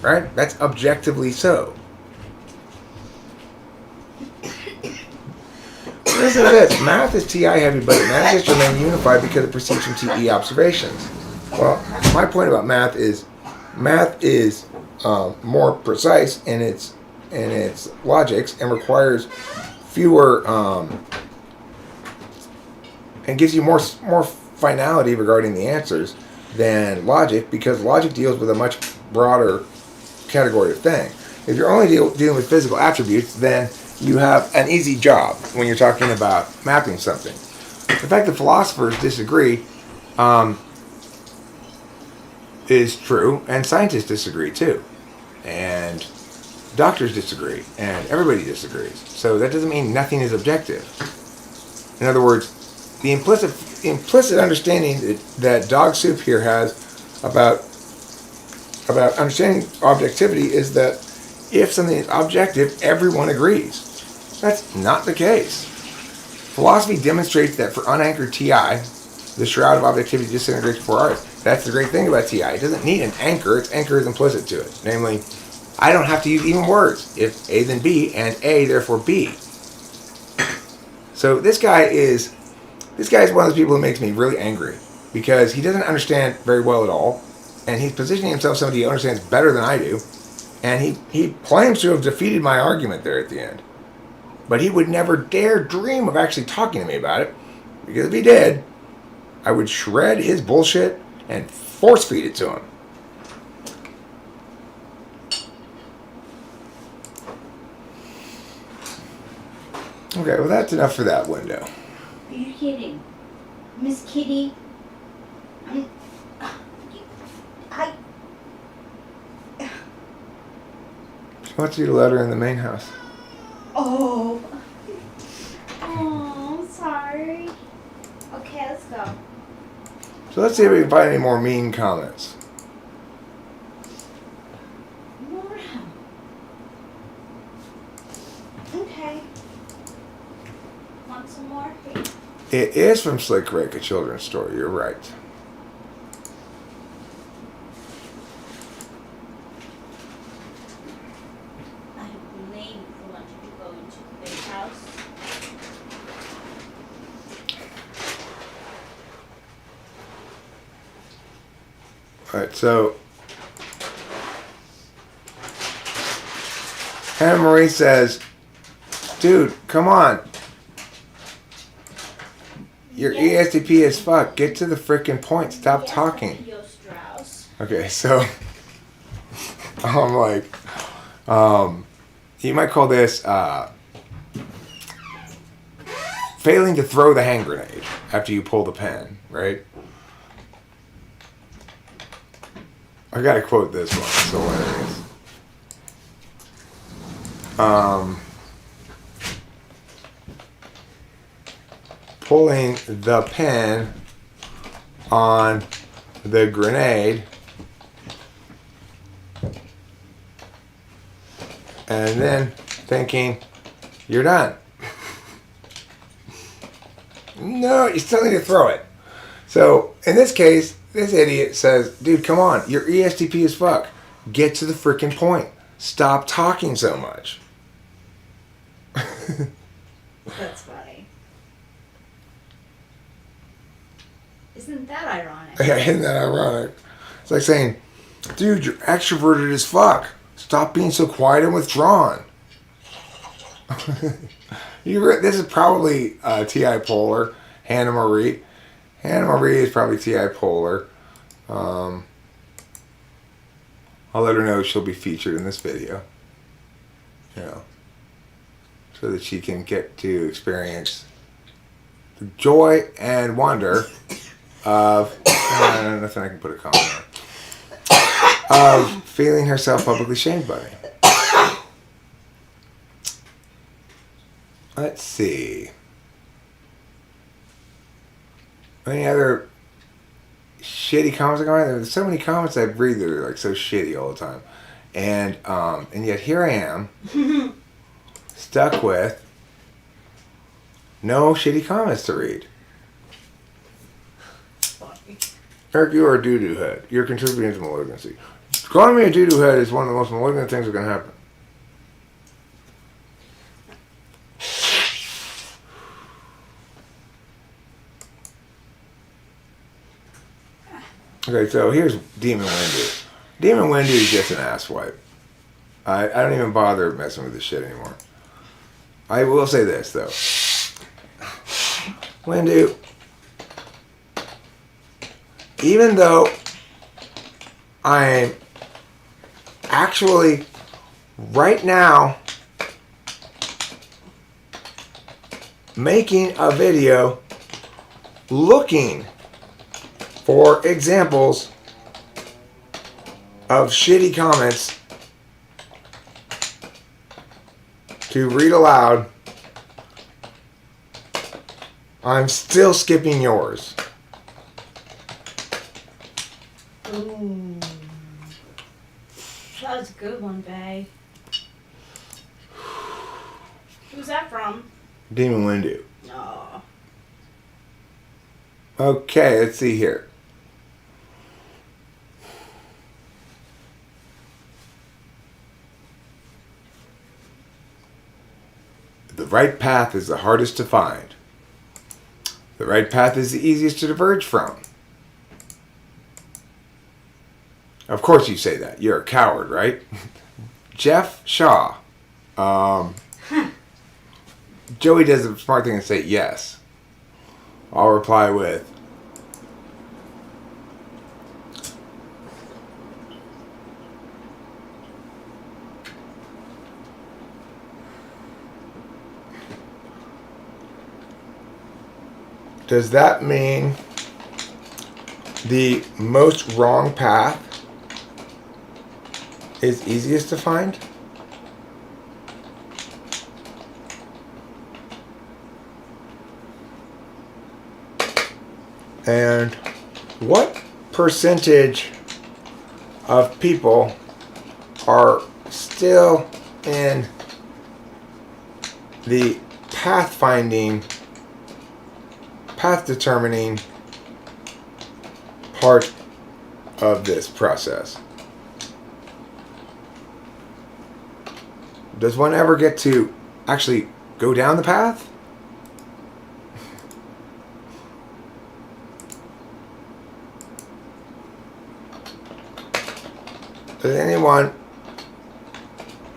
Right? That's objectively so. Listen to this. Math is TI heavy, but it manages to remain unified because it proceeds from TE observations. Well, my point about math is more precise in its logics and requires fewer and gives you more finality regarding the answers than logic, because logic deals with a much broader category of thing. If you're only dealing with physical attributes, then you have an easy job when you're talking about mapping something. The fact that philosophers disagree is true, and scientists disagree too, and doctors disagree, and everybody disagrees. So that doesn't mean nothing is objective. In other words, the implicit understanding that Dog Soup here has about understanding objectivity is that if something is objective, everyone agrees. That's not the case. Philosophy demonstrates that for unanchored TI, the shroud of objectivity disintegrates before ours. That's the great thing about TI. It doesn't need an anchor. Its anchor is implicit to it. Namely, I don't have to use even words. If A, then B, and A, therefore B. So this guy is one of those people who makes me really angry, because he doesn't understand very well at all, and he's positioning himself as somebody who understands better than I do, and he claims to have defeated my argument there at the end. But he would never dare dream of actually talking to me about it, because if he did, I would shred his bullshit and force feed it to him. Okay, well that's enough for that window. Are you kidding? Miss Kitty? She wants you to let her in the main house. Oh. Oh, I'm sorry. Okay, let's go. So let's see if we can find any more mean comments. Okay. Want some more? Here. It is from Slick Rick, a children's story. You're right. I maybe want you to go into the big house. Alright, so Hannah Marie says, dude, come on. Your ESTP is fuck. Get to the freaking point. Stop talking. Okay, so I'm like, you might call this failing to throw the hand grenade after you pull the pen, right? I gotta quote this one. It's hilarious. Pulling the pen on the grenade and then thinking you're done. No, you still need to throw it. So in this case, this idiot says, dude, come on, you're ESTP as fuck. Get to the freaking point. Stop talking so much. That's funny. Isn't that ironic? Yeah, isn't that ironic? It's like saying, dude, you're extroverted as fuck. Stop being so quiet and withdrawn. This is probably T.I. Polar, Hannah Marie. Hannah Marie is probably T.I. Polar. I'll let her know she'll be featured in this video. You know, so that she can get to experience the joy and wonder of nothing I can put a comment on. Of feeling herself publicly shamed by me. Let's see. Any other shitty comments going on? There's so many comments I read that are like so shitty all the time. And yet here I am stuck with no shitty comments to read. Funny. Eric, you are a doo-doo head. You're contributing to malignancy. Calling me a doo-doo head is one of the most malignant things that can happen. Okay, so here's Demon Windu. Demon Windu is just an asswipe. I don't even bother messing with this shit anymore. I will say this, though. Windu, even though I'm actually right now making a video looking for examples of shitty comments to read aloud, I'm still skipping yours. Ooh. That was a good one, Bae. Who's that from? Demon Windu. No. Okay, let's see here. The right path is the hardest to find. The right path is the easiest to diverge from. Of course you say that. You're a coward, right? Jeff Shaw. Joey does the smart thing and say yes. I'll reply with, does that mean the most wrong path is easiest to find? And what percentage of people are still in the path-finding, path-determining part of this process? Does one ever get to actually go down the path? Does anyone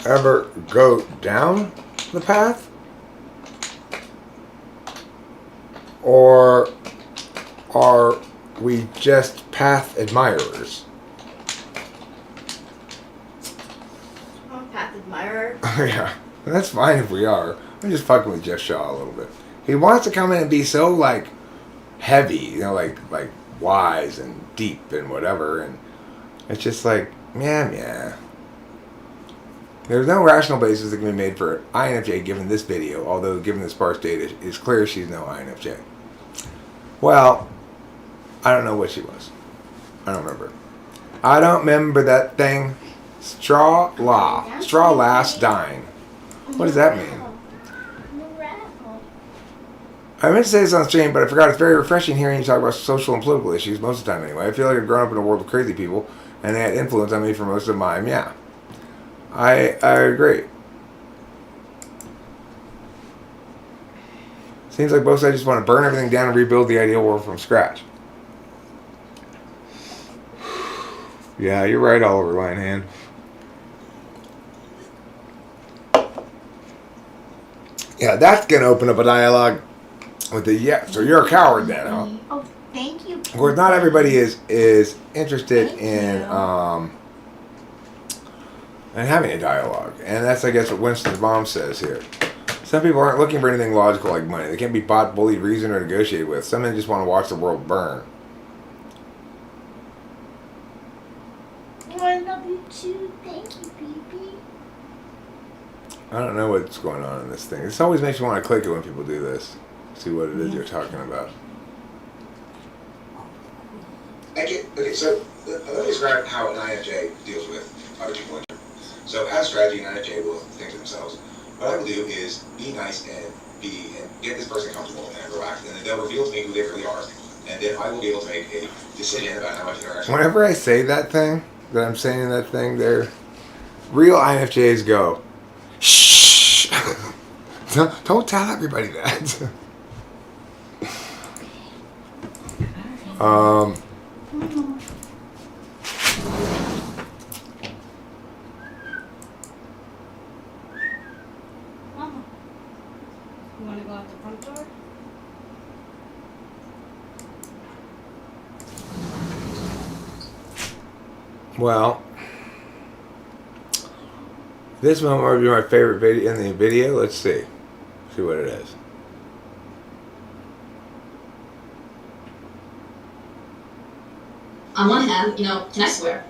ever go down the path? Or are we just path admirers? I'm a path admirer. Yeah, that's fine if we are. I'm just fucking with Jeff Shaw a little bit. He wants to come in and be so like heavy, you know, like wise and deep and whatever, and it's just like, yeah. There's no rational basis that can be made for INFJ given this video, although given the sparse data, it's clear she's no INFJ. Well, I don't know what she was. I don't remember. I don't remember that thing. Straw law. Straw last dying. What does that mean? I meant to say this on stream, but I forgot. It's very refreshing hearing you talk about social and political issues, most of the time anyway. I feel like I've grown up in a world of crazy people, and they had influence on me for most of mine. Yeah. I agree. Seems like both sides just want to burn everything down and rebuild the ideal world from scratch. Yeah, you're right, Oliver Lionhand. Yeah, that's going to open up a dialogue with the yeah. So you're a coward then, huh? Oh, thank you. Of course, not everybody is interested in having a dialogue, and that's I guess what Winston's mom says here. Some people aren't looking for anything logical like money. They can't be bought, bullied, reasoned, or negotiated with. Some men just want to watch the world burn. I love you too. Thank you, baby. I don't know what's going on in this thing. This always makes me want to click it when people do this. See what it is you're talking about. Okay, so let me describe how an INFJ deals with other people. So as strategy, an INFJ will think to themselves, what I will do is be nice and get this person comfortable and relaxed, and then they'll reveal to me who they really are, and then I will be able to make a decision about how much interaction. Whenever I say that thing, that I'm saying that thing there, real INFJs go, shh! Don't tell everybody that. Mama, you want to go out the front door? Well, this moment might be my favorite video in the video. Let's see what it is. On one hand, can I swear?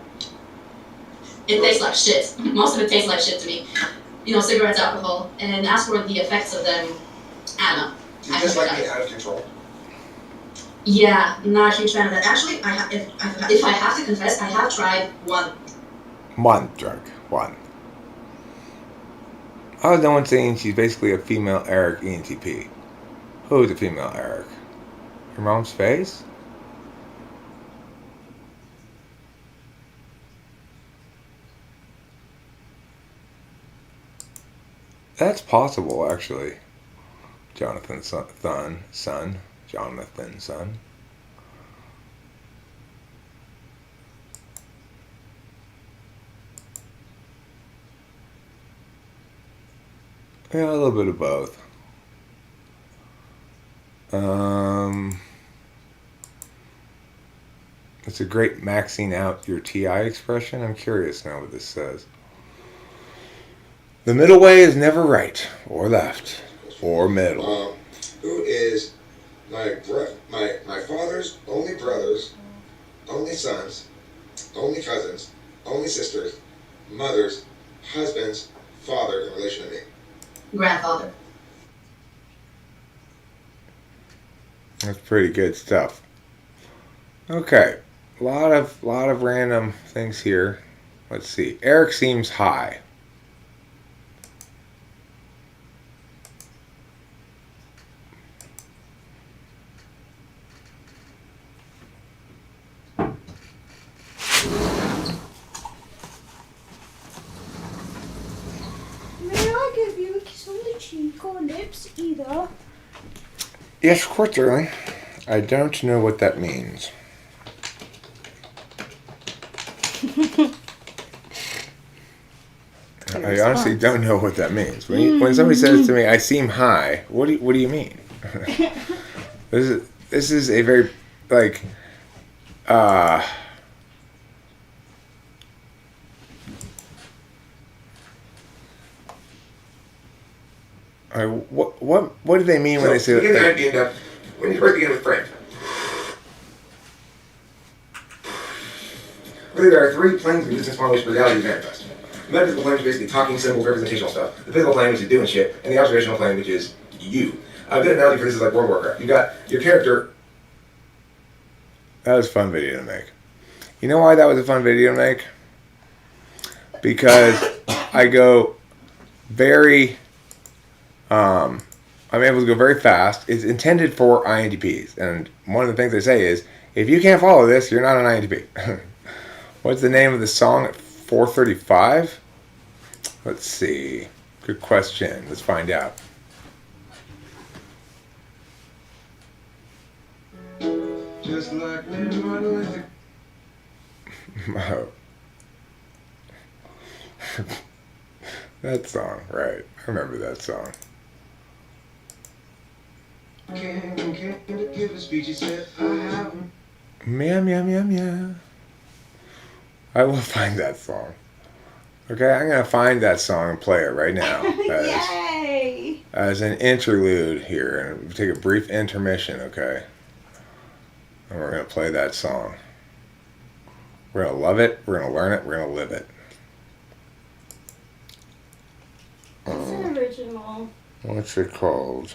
It tastes like shit. Most of it tastes like shit to me. Cigarettes, alcohol, and as for the effects of them, I don't know. Do you just like being out of control? Yeah, not a huge fan of that. Actually, if I have to confess, I have tried one. One drug. One. I was the one saying she's basically a female Eric ENTP. Who is a female Eric? Your mom's face? That's possible, actually. Jonathan's son. Jonathan's son. Yeah, a little bit of both. It's a great maxing out your TI expression. I'm curious now what this says. The middle way is never right or left or middle. Who is my father's only brothers, only sons, only cousins, only sisters, mother's, husband's, father in relation to me. Grandfather. That's pretty good stuff. Okay, a lot of random things here. Let's see. Eric seems high. Lips either. Yes, of course, darling. I don't know what that means. I honestly don't know what that means. When somebody says to me, "I seem high," what do you mean? This is a very what do they mean when they say that? When you first begin with friend, really there are three planes of existence upon which reality is manifest. The metaphysical plane, which is basically talking symbols, representational stuff. The physical plane, which is doing shit, and the observational plane, which is you. A good analogy for this is like World of Warcraft. You got your character. That was a fun video to make. You know why that was a fun video to make? Because I go very, I'm able to go very fast. It's intended for INTPs. And one of the things they say is, if you can't follow this, you're not an INTP. What's the name of the song at 4:35? Let's see. Good question. Let's find out. Just like when Martin Luther Oh. That song, right. I remember that song. King came to give a speech, he said, I have Meow, meow, meow, meow. I will find that song. Okay, I'm going to find that song and play it right now Yay! as an interlude here. And we'll take a brief intermission, okay? And we're going to play that song. We're going to love it, we're going to learn it, we're going to live it. It's an original. What's it called?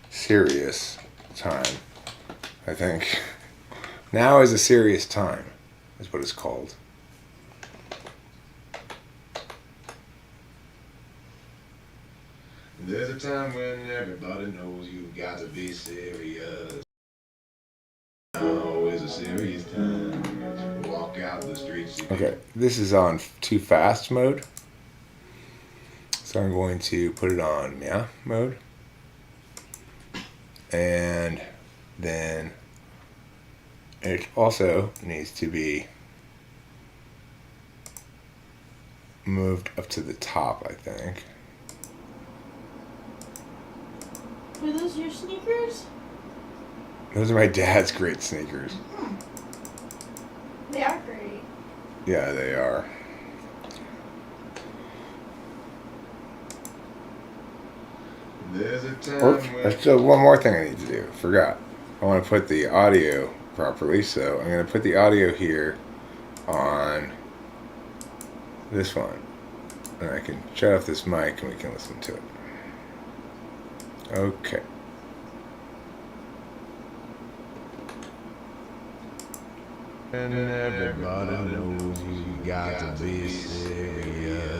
Serious Time, I think. Now is a serious time, is what it's called. There's a time when everybody knows you've got to be serious. Now is a serious time. Walk out the streets. Okay, this is on too fast mode. So I'm going to put it on meow mode. And then it also needs to be moved up to the top, I think. Were those your sneakers? Those are my dad's great sneakers. They are great. Yeah, they are. There's a time Oops, when there's still one more thing I need to do. Forgot. I want to put the audio properly, so I'm going to put the audio here on this one. And I can shut off this mic and we can listen to it. Okay. and everybody knows you got to be serious.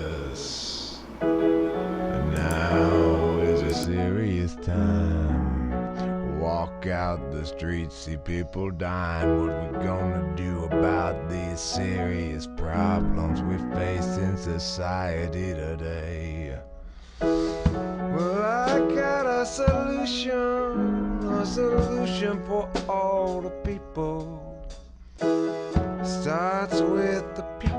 And now is a serious time. Walk out the streets, see people dying. What we gonna do about these serious problems we face in society today? Well, I got a solution for all the people. Starts with the pew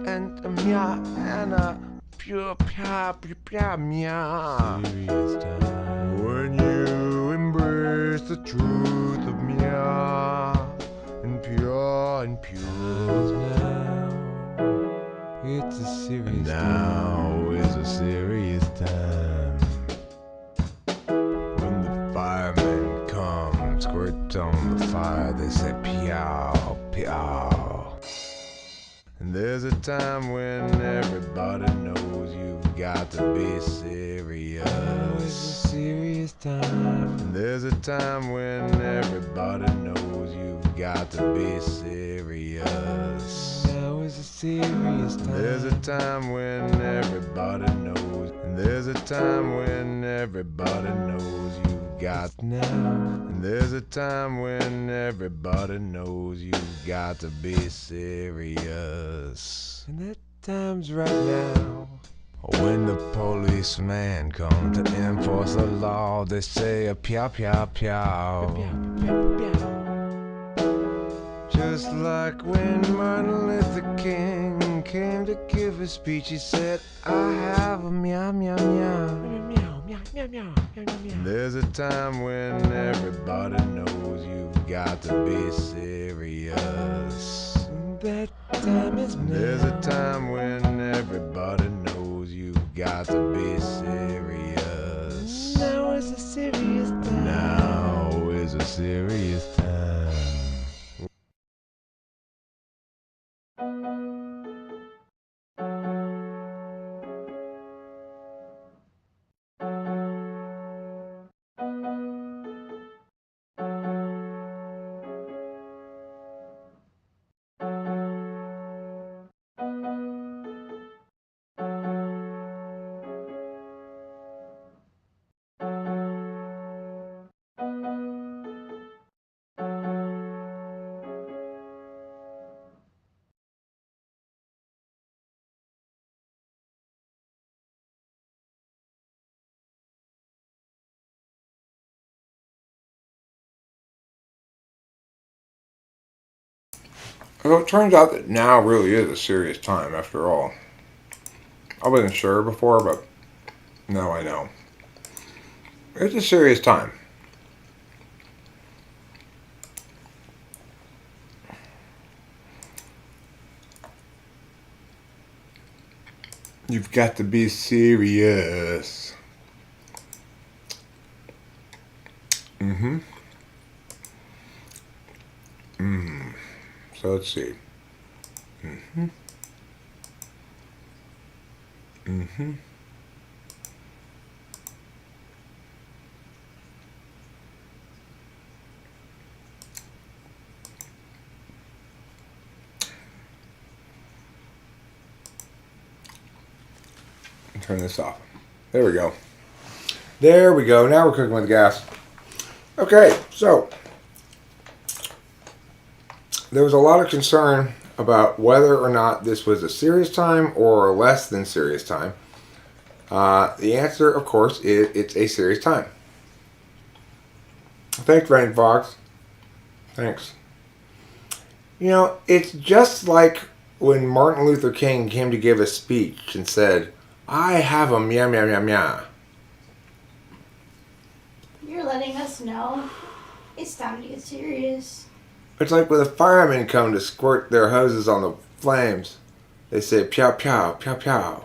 and a meow and a pure pia pia meow. Serious time. When you embrace the truth of meow and pure now. It's a serious now is a serious time. When the firemen come, squirt on the fire, they say peow, peow. And there's a time when everybody knows you've got to be serious. It's a serious time. And there's a time when everybody knows you've got to be serious. Now is a serious time. There's a time when everybody knows. And there's a time when everybody knows you've got now. And there's a time when everybody knows you've got to be serious. And that time's right now. When the policeman come to enforce the law, they say a pew pew pew. Just like when Martin Luther King came to give a speech, he said, I have a meow meow meow. There's a time when everybody knows you've got to be serious. That time is now. There's a time when everybody knows you've got to be serious. Now is a serious time. Now is a serious time. So it turns out that now really is a serious time after all. I wasn't sure before, but now I know. It's a serious time. You've got to be serious. Mm-hmm. So let's see. Mm-hmm. Mm-hmm. Turn this off. There we go. There we go. Now we're cooking with gas. Okay, so there was a lot of concern about whether or not this was a serious time or a less than serious time. The answer, of course, is it's a serious time. Thanks, Rain Fox. Thanks. You know, it's just like when Martin Luther King came to give a speech and said, I have a meow meow meow meow. You're letting us know it's time to get serious. It's like when the firemen come to squirt their hoses on the flames. They say pow pow pow pow.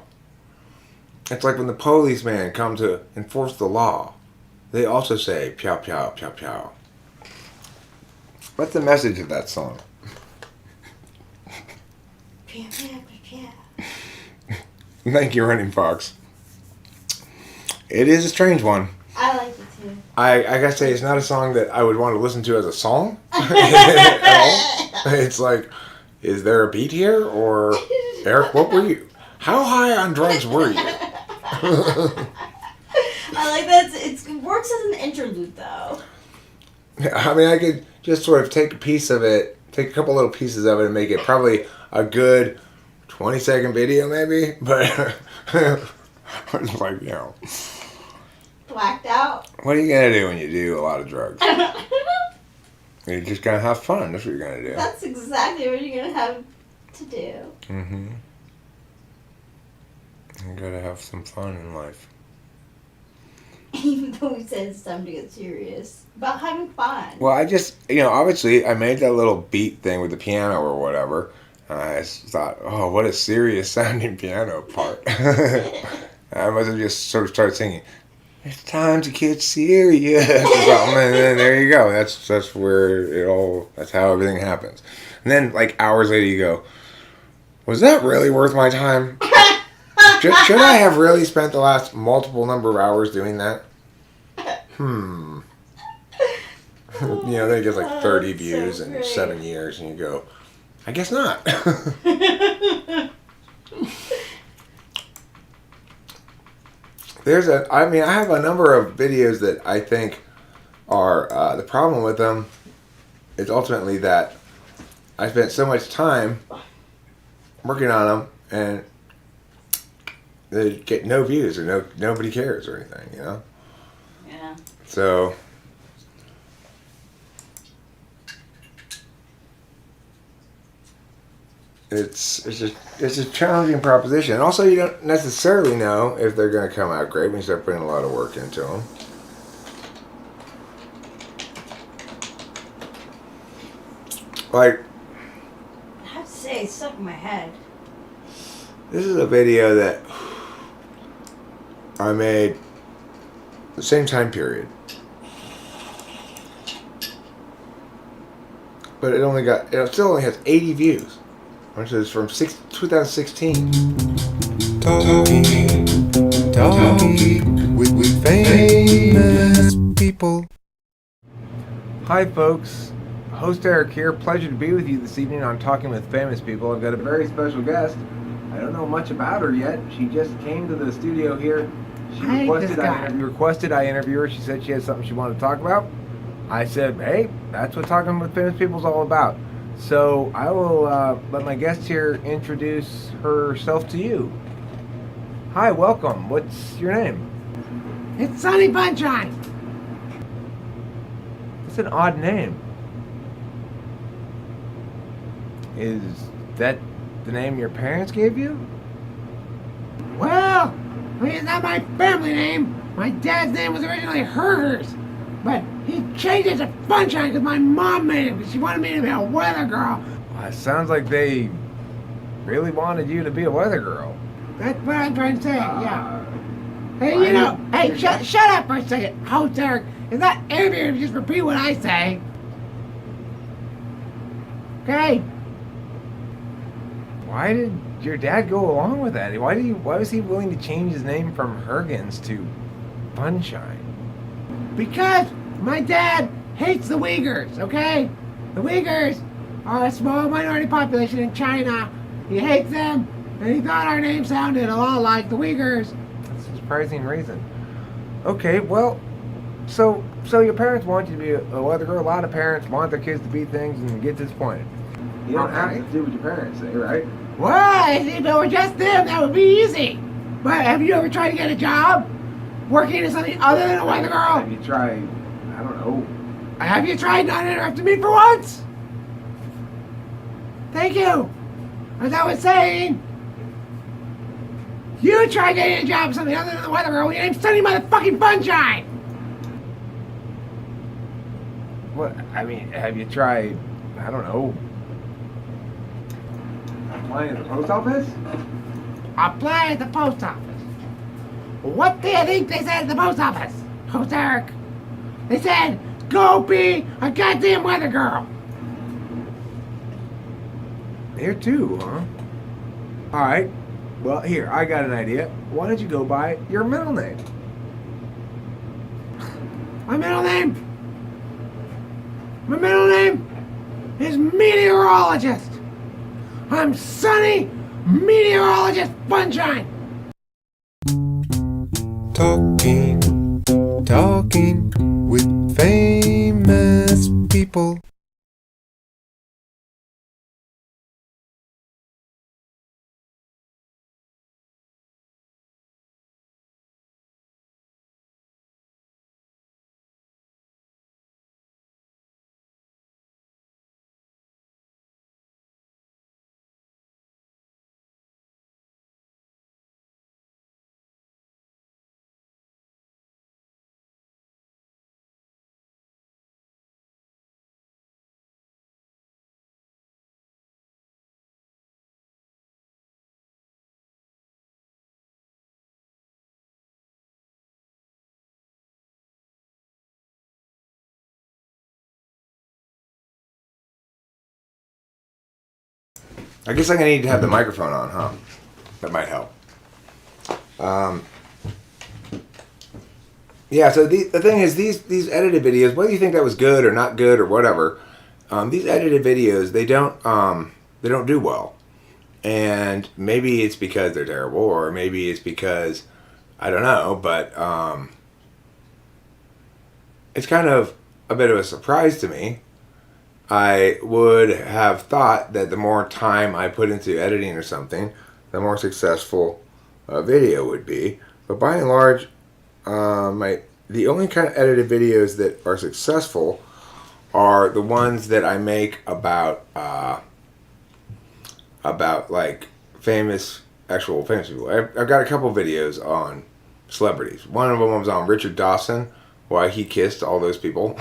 It's like when the policemen come to enforce the law. They also say pow pow pow pow. What's the message of that song? Pew, pew, pew, pew. Thank you, Running Fox. It is a strange one. I like it too. I gotta say, it's not a song that I would want to listen to as a song at all. It's like, is there a beat here? Or, Eric, what were you? How high on drugs were you? I like that. It works as an interlude, though. I mean, I could just sort of take a piece of it, take a couple little pieces of it and make it probably a good 20-second video maybe. But, it's like, you know. Blacked out. What are you going to do when you do a lot of drugs? You're just going to have fun. That's what you're going to do. That's exactly what you're gonna have to do. Mm-hmm. You got to have some fun in life. Even though we said it's time to get serious. About having fun. Well, I just, you know, obviously I made that little beat thing with the piano or whatever. I just thought, oh, what a serious sounding piano part. I must have just sort of started singing, it's time to get serious or something, and then there you go. That's where it all, that's how everything happens. And then like hours later you go, was that really worth my time? Should I have really spent the last multiple number of hours doing that? You know, then it gets like 30 views in 7 years, and you go, I guess not. I have a number of videos that I think are, the problem with them is ultimately that I spent so much time working on them, and they get no views, or nobody cares or anything, you know? Yeah. So it's a challenging proposition. And also, you don't necessarily know if they're going to come out great when you start putting a lot of work into them. Like, I have to say, it's stuck in my head. this is a video that I made the same time period. But it still only has 80 views. Which is from 2016. Talking with famous people. Hi folks, host Eric here. Pleasure to be with you this evening on Talking with Famous People. I've got a very special guest. I don't know much about her yet. She just came to the studio here. She requested I interview her. She said she had something she wanted to talk about. I said, hey, that's what Talking with Famous People is all about. So I will let my guest here introduce herself to you. Hi, welcome. What's your name? It's Sonny Bunshine. It's an odd name. Is that the name your parents gave you? Well, I mean, it's not my family name. My dad's name was originally Hergers, but he changed it to Funshine because my mom made it because she wanted me to be a weather girl. Well, it sounds like they really wanted you to be a weather girl. That's what I'm trying to say, yeah. Hey, you know, hey, shut up for a second. Host Eric, it's not interviewing to just repeat what I say. Okay? Why did your dad go along with that? Why was he willing to change his name from Hergens to Funshine? Because my dad hates the Uyghurs, okay? The Uyghurs are a small minority population in China. He hates them, and he thought our name sounded a lot like the Uyghurs. That's a surprising reason. Okay, well, so your parents want you to be a weather girl. A lot of parents want their kids to be things and get disappointed. You don't have to do what your parents say, right? Why? If it were just them, that would be easy. But have you ever tried to get a job working as something other than a weather girl? Have you tried, I don't know. Have you tried not interrupting me for once? Thank you. As I was saying, you try getting a job as something other than the weather girl. Your name's Sunny Motherfucking Funshine. What, I mean, have you tried, I don't know, applying at the post office? Apply at the post office. What do you think they said at the post office, Host Eric? They said, go be a goddamn weather girl. There too, huh? Alright, well, here, I got an idea. Why don't you go by your middle name? My middle name? My middle name is Meteorologist. I'm Sunny Meteorologist Funshine. Talking with famous people. I guess I'm gonna need to have the microphone on, huh? That might help. Yeah, so the thing is, these edited videos, whether you think that was good or not good or whatever, these edited videos, they don't do well. And maybe it's because they're terrible, or maybe it's because, I don't know, but it's kind of a bit of a surprise to me. I would have thought that the more time I put into editing or something, the more successful a video would be. But by and large, the only kind of edited videos that are successful are the ones that I make about like famous people. I've got a couple videos on celebrities. One of them was on Richard Dawson, why he kissed all those people.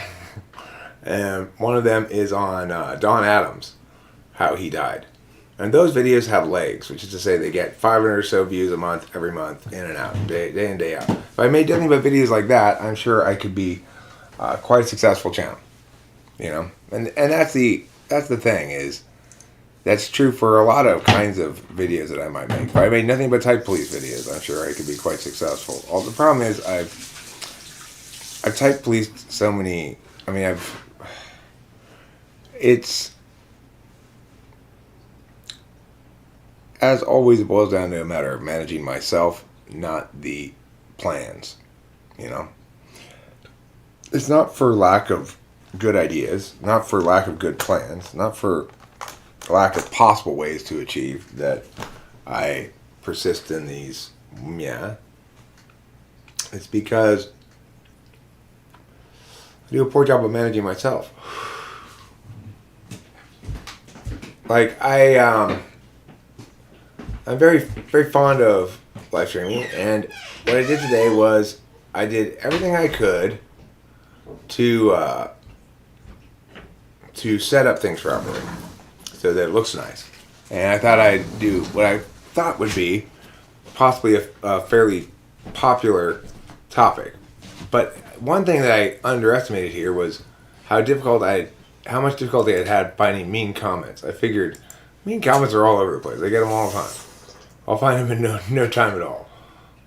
And one of them is on Don Adams, how he died. And those videos have legs, which is to say they get 500 or so views a month, every month, in and out, day in, day out. If I made nothing but videos like that, I'm sure I could be quite a successful channel. You know, and that's the thing is, that's true for a lot of kinds of videos that I might make. If I made nothing but type police videos, I'm sure I could be quite successful. All the problem is I've type policed so many. I mean, it's, as always, it boils down to a matter of managing myself, not the plans, you know. It's not for lack of good ideas, not for lack of good plans, not for lack of possible ways to achieve that I persist in these, it's because I do a poor job of managing myself. like I'm very fond of live streaming, and what I did today was I did everything I could to set up things properly so that it looks nice. And I thought I'd do what I thought would be possibly a fairly popular topic. But one thing that I underestimated here was how much difficulty I'd had finding mean comments. I figured mean comments are all over the place. I get them all the time. I'll find them in no time at all.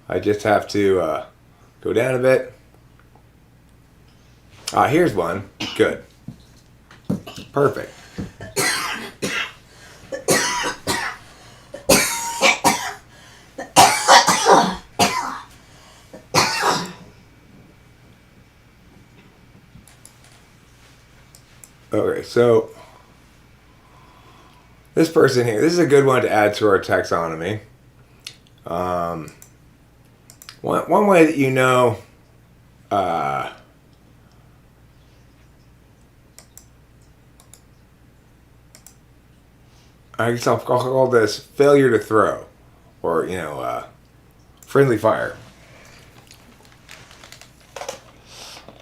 I just have to go down a bit. Here's one. Good. Perfect. Okay, so this person here, this is a good one to add to our taxonomy. One way that you know I guess I'll call this failure to throw, or friendly fire.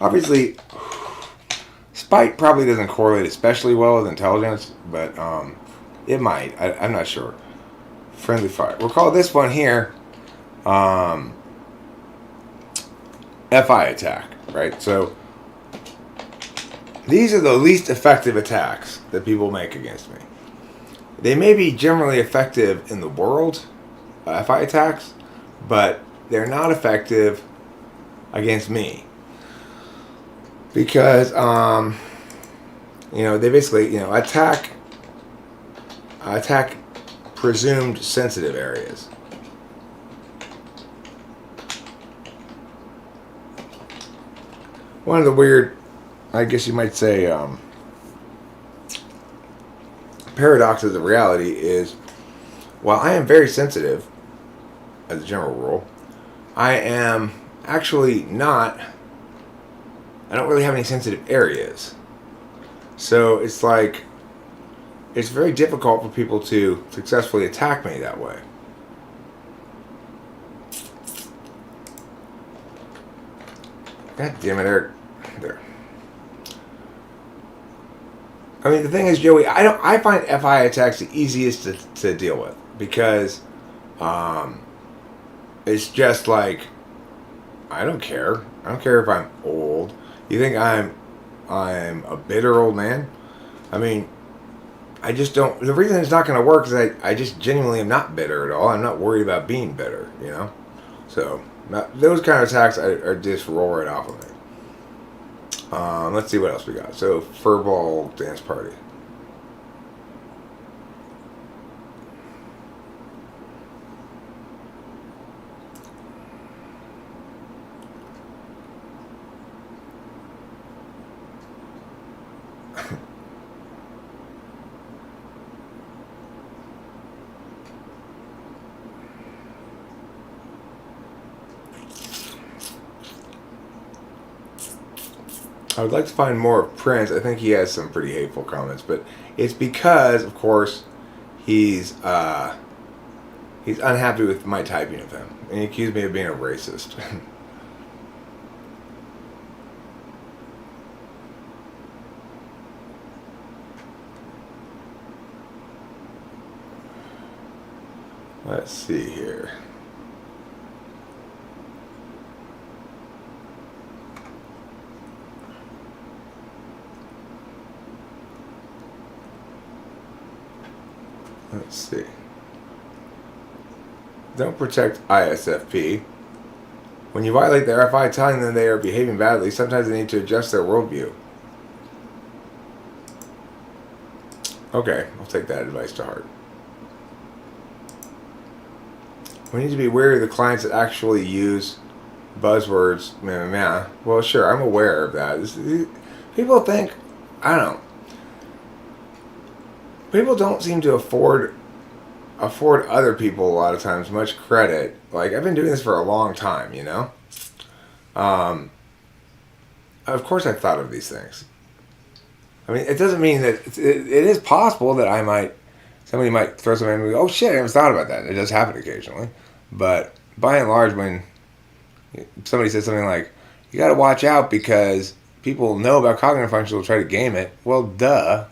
Obviously, spite probably doesn't correlate especially well with intelligence, but it might. I'm not sure. Friendly fire. We'll call this one here FI attack, right? So these are the least effective attacks that people make against me. They may be generally effective in the world, FI attacks, but they're not effective against me. Because, they basically, attack presumed sensitive areas. One of the weird, I guess you might say, paradoxes of reality is, while I am very sensitive, as a general rule, I am actually not. I don't really have any sensitive areas. So it's like, it's very difficult for people to successfully attack me that way. God damn it, Eric. There. I mean, the thing is, Joey, I find FI attacks the easiest to deal with, because it's just like, I don't care. I don't care if I'm old. You think I'm a bitter old man? I mean, I just don't. The reason it's not going to work is I just genuinely am not bitter at all. I'm not worried about being bitter, So those kind of attacks are just roll right off of me. Let's see what else we got. So, furball dance party. I would like to find more of Prince. I think he has some pretty hateful comments, but it's because, of course, he's unhappy with my typing of him, and he accused me of being a racist. Let's see here. Let's see. Don't protect ISFP. When you violate their FI, telling them they are behaving badly, sometimes they need to adjust their worldview. Okay, I'll take that advice to heart. We need to be wary of the clients that actually use buzzwords. Well, sure, I'm aware of that. People think, I don't know. People don't seem to afford other people a lot of times much credit. Like, I've been doing this for a long time, Of course I've thought of these things. I mean, it doesn't mean that it is possible that I might somebody might throw something and go, oh shit, I never thought about that. It does happen occasionally. But by and large, when somebody says something like, you got to watch out because people know about cognitive function will try to game it. Well, duh.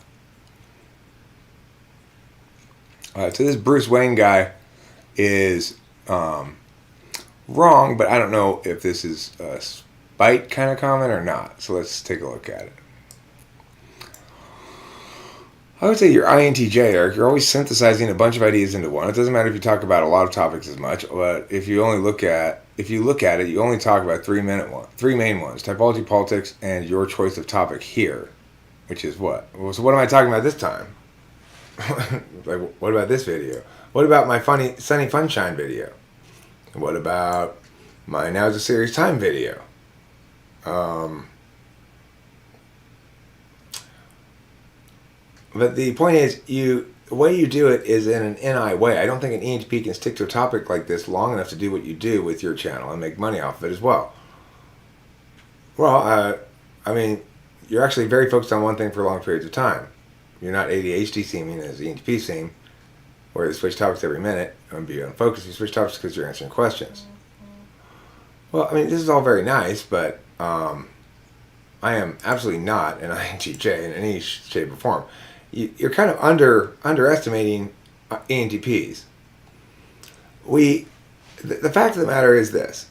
So this Bruce Wayne guy is wrong, but I don't know if this is a spite kind of comment or not. So let's take a look at it. I would say you're INTJ, Eric. You're always synthesizing a bunch of ideas into one. It doesn't matter if you talk about a lot of topics as much, but if you look at it, you only talk about three main ones: typology, politics, and your choice of topic here, which is what? Well, so what am I talking about this time? Like, what about this video? What about my funny Sunny Funshine video? What about my Now's a Serious Time video? But the point is, the way you do it is in an NI way. I don't think an ENTP can stick to a topic like this long enough to do what you do with your channel and make money off of it as well. Well, I mean, you're actually very focused on one thing for long periods of time. You're not ADHD seeming as ENTP seem, where you switch topics every minute and be unfocused. You switch topics because you're answering questions. Well, I mean, this is all very nice, but I am absolutely not an INTJ in any shape or form. You're kind of underestimating ENTPs. The fact of the matter is this: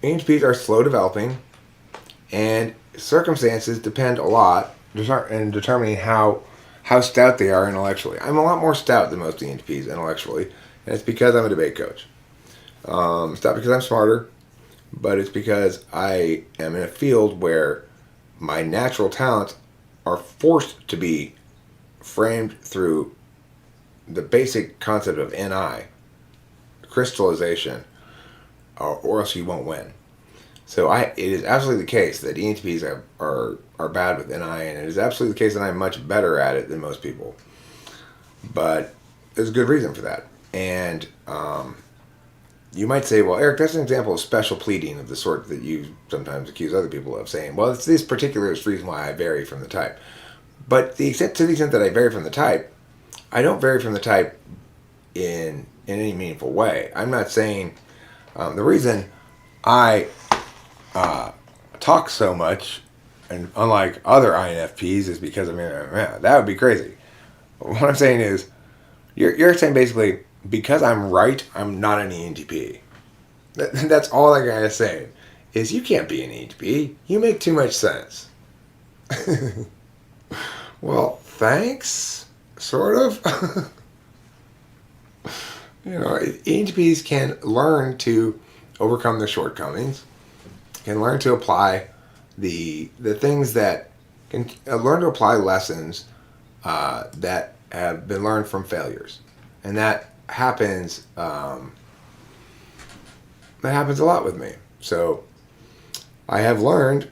ENTPs are slow developing, and circumstances depend a lot in determining how stout they are intellectually. I'm a lot more stout than most ENTPs intellectually, and it's because I'm a debate coach. It's not because I'm smarter, but it's because I am in a field where my natural talents are forced to be framed through the basic concept of NI, crystallization, or else you won't win. So it is absolutely the case that ENTPs are bad with NI, and it is absolutely the case that I'm much better at it than most people. But there's a good reason for that. And you might say, well, Eric, that's an example of special pleading of the sort that you sometimes accuse other people of, saying, well, it's this particular reason why I vary from the type. But to the extent that I vary from the type, I don't vary from the type in any meaningful way. I'm not saying the reason I talk so much, and unlike other INFPs, is because that would be crazy. What I'm saying is, you're saying basically, because I'm right, I'm not an ENTP. That's all that guy is saying, is you can't be an ENTP. You make too much sense. Well, thanks, sort of. ENTPs can learn to overcome their shortcomings, can learn to apply the things that can learn to apply lessons that have been learned from failures, and that happens a lot with me. So I have learned,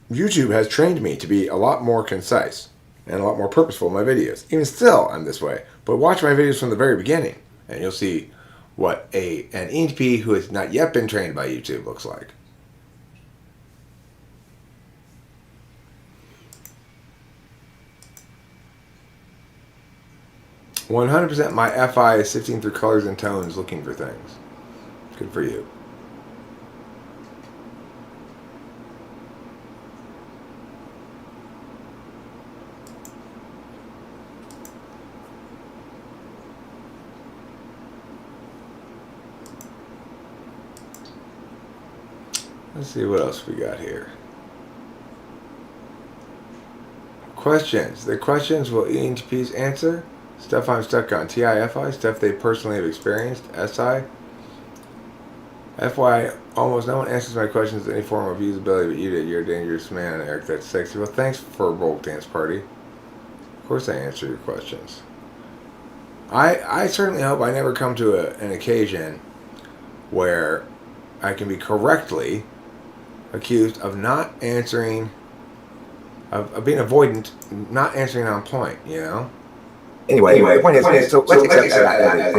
YouTube has trained me to be a lot more concise and a lot more purposeful in my videos. Even still, I'm this way. But watch my videos from the very beginning, and you'll see what an ENTP who has not yet been trained by YouTube looks like. "100% my FI is sifting through colors and tones looking for things." Good for you. Let's see what else we got here. Questions. The questions will ENTPs answer? Stuff I'm stuck on. TIFI. Stuff they personally have experienced. SI. FY. Almost no one answers my questions with any form of usability, but you did. You're a dangerous man, Eric. That's sexy. Well, thanks for a bold dance party. Of course I answer your questions. I certainly hope I never come to an occasion where I can be correctly accused of not answering, of being avoidant, not answering on point, Anyway, the point is, so let's accept that as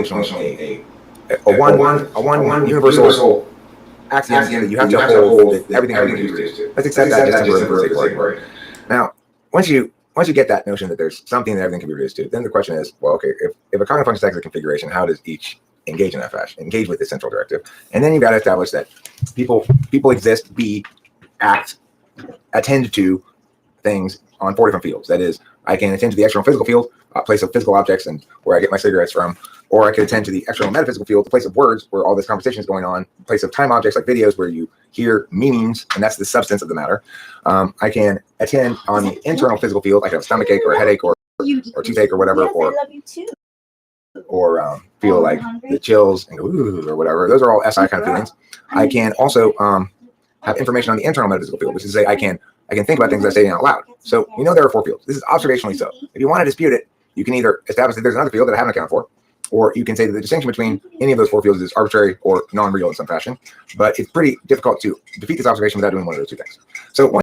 a one universal axiom that you have to hold that everything is reduced to. Let's accept that just for the sake of argument. Now, once you once you get that notion that there's something that everything can be reduced to, then the question is, well, okay, if a cognitive function stacks is a configuration, how does each engage in that fashion, engage with the central directive? And then you've got to establish that people exist, be, act, attend to things on 4 different fields. That is, I can attend to the external physical field, place of physical objects and where I get my cigarettes from, or I could attend to the external metaphysical field, the place of words where all this conversation is going on, place of time objects like videos where you hear meanings, and that's the substance of the matter. I can attend on the internal physical field, like a stomach ache or a headache or toothache or whatever, Yes, I love you too. or feel like the chills and go, ooh, or whatever. Those are all SI kind of feelings. I can also have information on the internal metaphysical field, which is to say I can think about things that I'm saying out loud. So we know there are 4 fields. This is observationally so. If you want to dispute it, you can either establish that there's another field that I haven't accounted for, or you can say that the distinction between any of those 4 fields is arbitrary or non-real in some fashion. But it's pretty difficult to defeat this observation without doing one of those 2 things. So one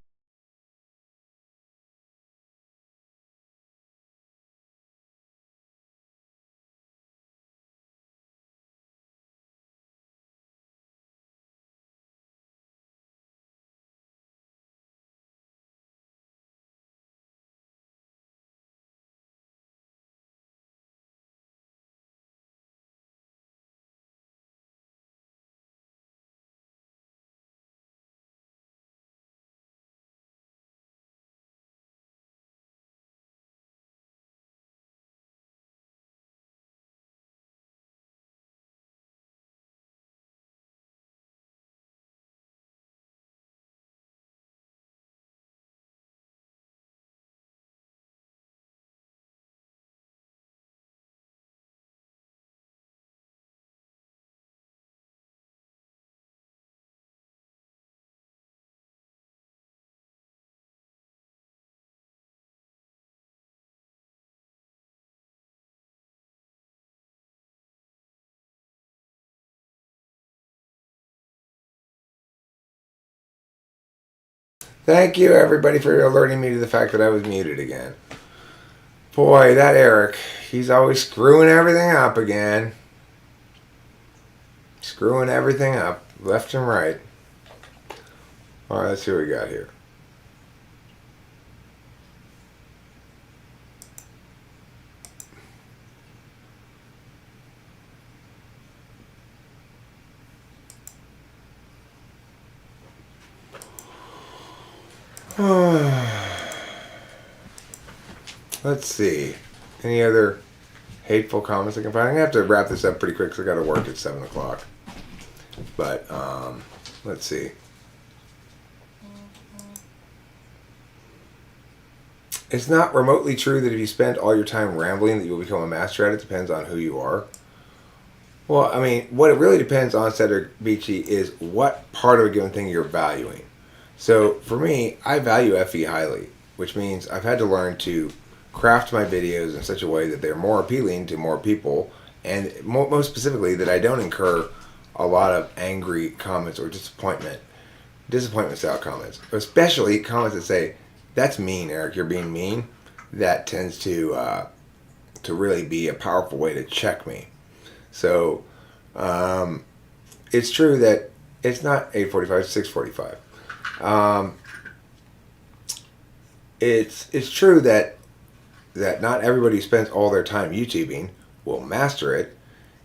Thank you, everybody, for alerting me to the fact that I was muted again. Boy, that Eric, he's always screwing everything up again. Screwing everything up, left and right. All right, let's see what we got here. Let's see. Any other hateful comments I can find? I'm going to have to wrap this up pretty quick because I got to work at 7 o'clock. But, let's see. It's not remotely true that if you spend all your time rambling that you will become a master at it. Depends on who you are. Well, I mean, what it really depends on, Cedric Beachy, is what part of a given thing you're valuing. So, for me, I value FE highly, which means I've had to learn to craft my videos in such a way that they're more appealing to more people, and most specifically that I don't incur a lot of angry comments or disappointment style comments, especially comments that say, "That's mean, Eric, you're being mean." That tends to really be a powerful way to check me. So it's true that it's not 8:45, it's 6:45. It's true that not everybody who spends all their time YouTubing will master it.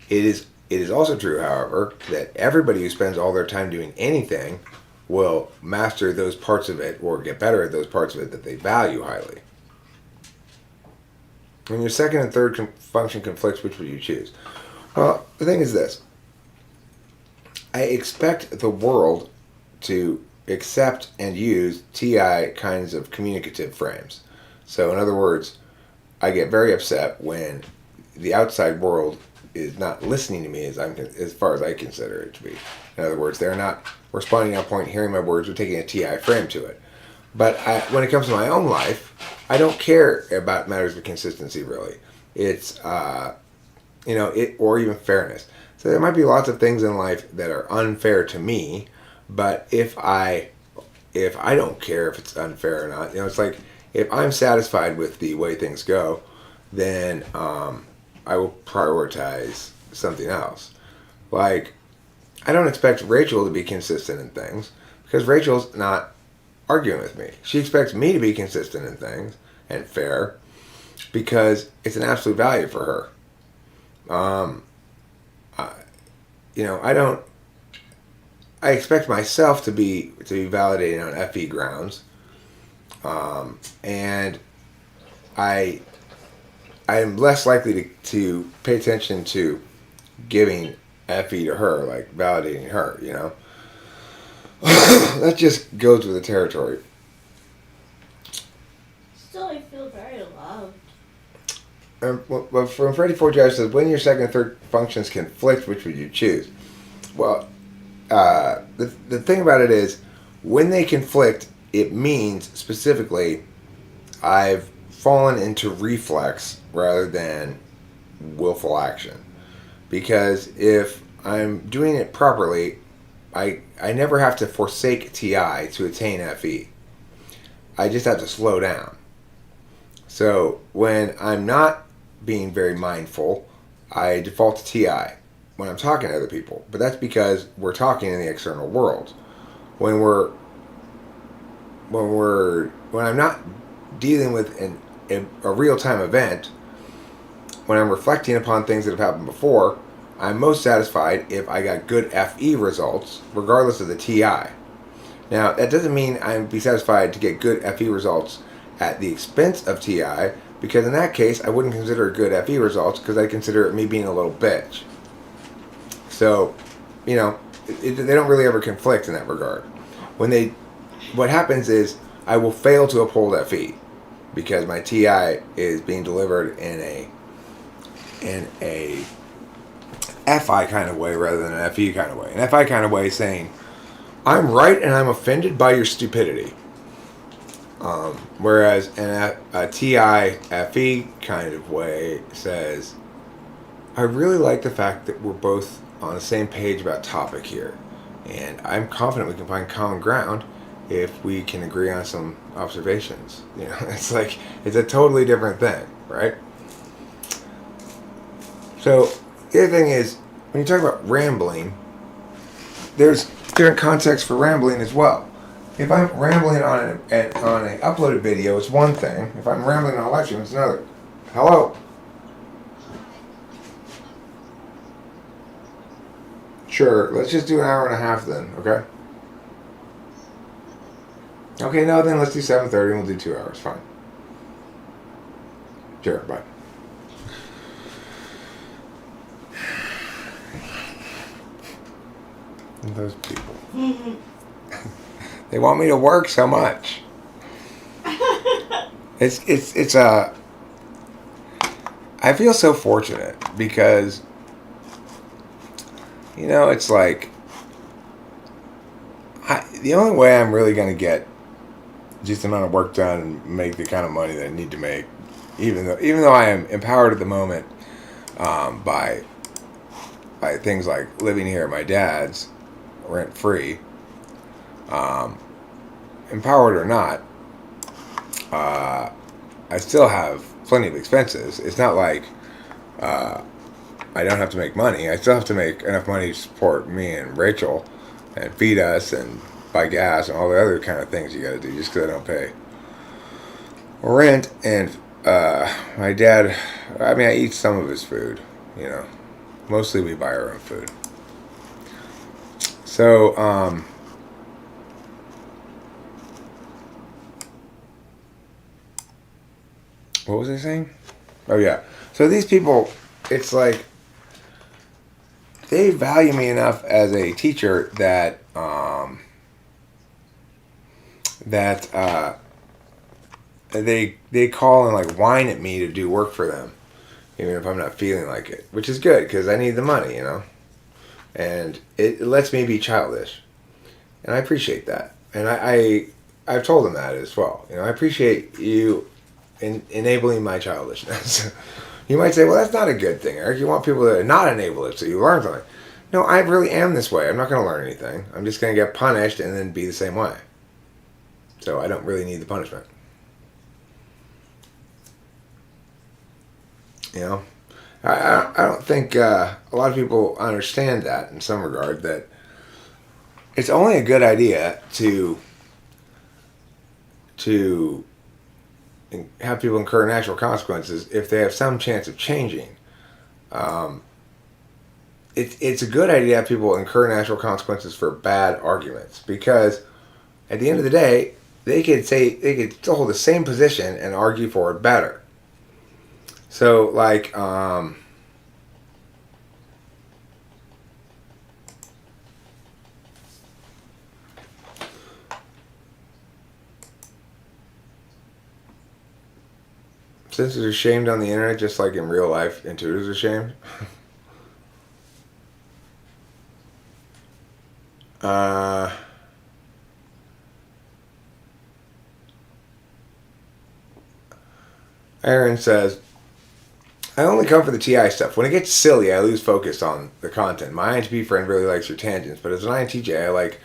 It is also true, however, that everybody who spends all their time doing anything will master those parts of it or get better at those parts of it that they value highly. When your second and third function conflicts, which would you choose? Well, the thing is this. I expect the world to accept and use TI kinds of communicative frames. So in other words, I get very upset when the outside world is not listening to me as far as I consider it to be. In other words, they're not responding on point, hearing my words, or taking a TI frame to it. But when it comes to my own life, I don't care about matters of consistency, really. It's, or even fairness. So there might be lots of things in life that are unfair to me, but if I don't care if it's unfair or not, it's like if I'm satisfied with the way things go, then I will prioritize something else. Like, I don't expect Rachel to be consistent in things because Rachel's not arguing with me. She expects me to be consistent in things, and fair because it's an absolute value for her. I expect myself to be validated on FE grounds, and I am less likely to pay attention to giving FE to her, like validating her. That just goes with the territory. Still, I feel very loved. Well, from Freddy Ford Judge says, when your second and third functions conflict, which would you choose? Well, the thing about it is, when they conflict, it means specifically I've fallen into reflex rather than willful action. Because if I'm doing it properly, I never have to forsake TI to attain FE. I just have to slow down. So when I'm not being very mindful, I default to TI when I'm talking to other people. But that's because we're talking in the external world. When I'm not dealing with a real-time event, when I'm reflecting upon things that have happened before, I'm most satisfied if I got good FE results, regardless of the TI. Now, that doesn't mean I'd be satisfied to get good FE results at the expense of TI, because in that case, I wouldn't consider it good FE results, because I consider it me being a little bitch. So, they don't really ever conflict in that regard. What happens is, I will fail to uphold FE, because my TI is being delivered in a FI kind of way rather than an FE kind of way. An FI kind of way saying, I'm right and I'm offended by your stupidity. Whereas a TI FE kind of way says, I really like the fact that we're both on the same page about topic here. And I'm confident we can find common ground if we can agree on some observations. It's like, it's a totally different thing, right? So, the other thing is, when you talk about rambling, there's different contexts for rambling as well. If I'm rambling on an uploaded video, it's one thing. If I'm rambling on a live stream, it's another. Hello? Sure, let's just do an hour and a half then, okay? Okay, no, then let's do 7:30 and we'll do 2 hours, fine. Sure, bye. Those people. They want me to work so much. I feel so fortunate because, it's like, the only way I'm really going to get just the amount of work done and make the kind of money that I need to make, even though I am empowered at the moment by things like living here at my dad's, rent free, empowered or not, I still have plenty of expenses. It's not like I don't have to make money. I still have to make enough money to support me and Rachel and feed us and buy gas and all the other kind of things you gotta do just because I don't pay rent. And my dad, I eat some of his food, mostly we buy our own food. So, what was I saying? Oh yeah. So these people, it's like, they value me enough as a teacher that they call and like whine at me to do work for them, even if I'm not feeling like it, which is good because I need the money, and it lets me be childish, and I appreciate that, and I've told them that as well. I appreciate you enabling my childishness. You might say, well, that's not a good thing, Eric. You want people to not enable it so you learn something. No, I really am this way. I'm not going to learn anything. I'm just going to get punished and then be the same way. So I don't really need the punishment. I don't think a lot of people understand that in some regard, that it's only a good idea to have people incur natural consequences if they have some chance of changing. It's a good idea to have people incur natural consequences for bad arguments, because at the end of the day, they could still hold the same position and argue for it better. So, like, since they're shamed on the internet, just like in real life, intuitives are shamed. Aaron says, I only come for the TI stuff. When it gets silly, I lose focus on the content. My INTP friend really likes your tangents, but as an INTJ,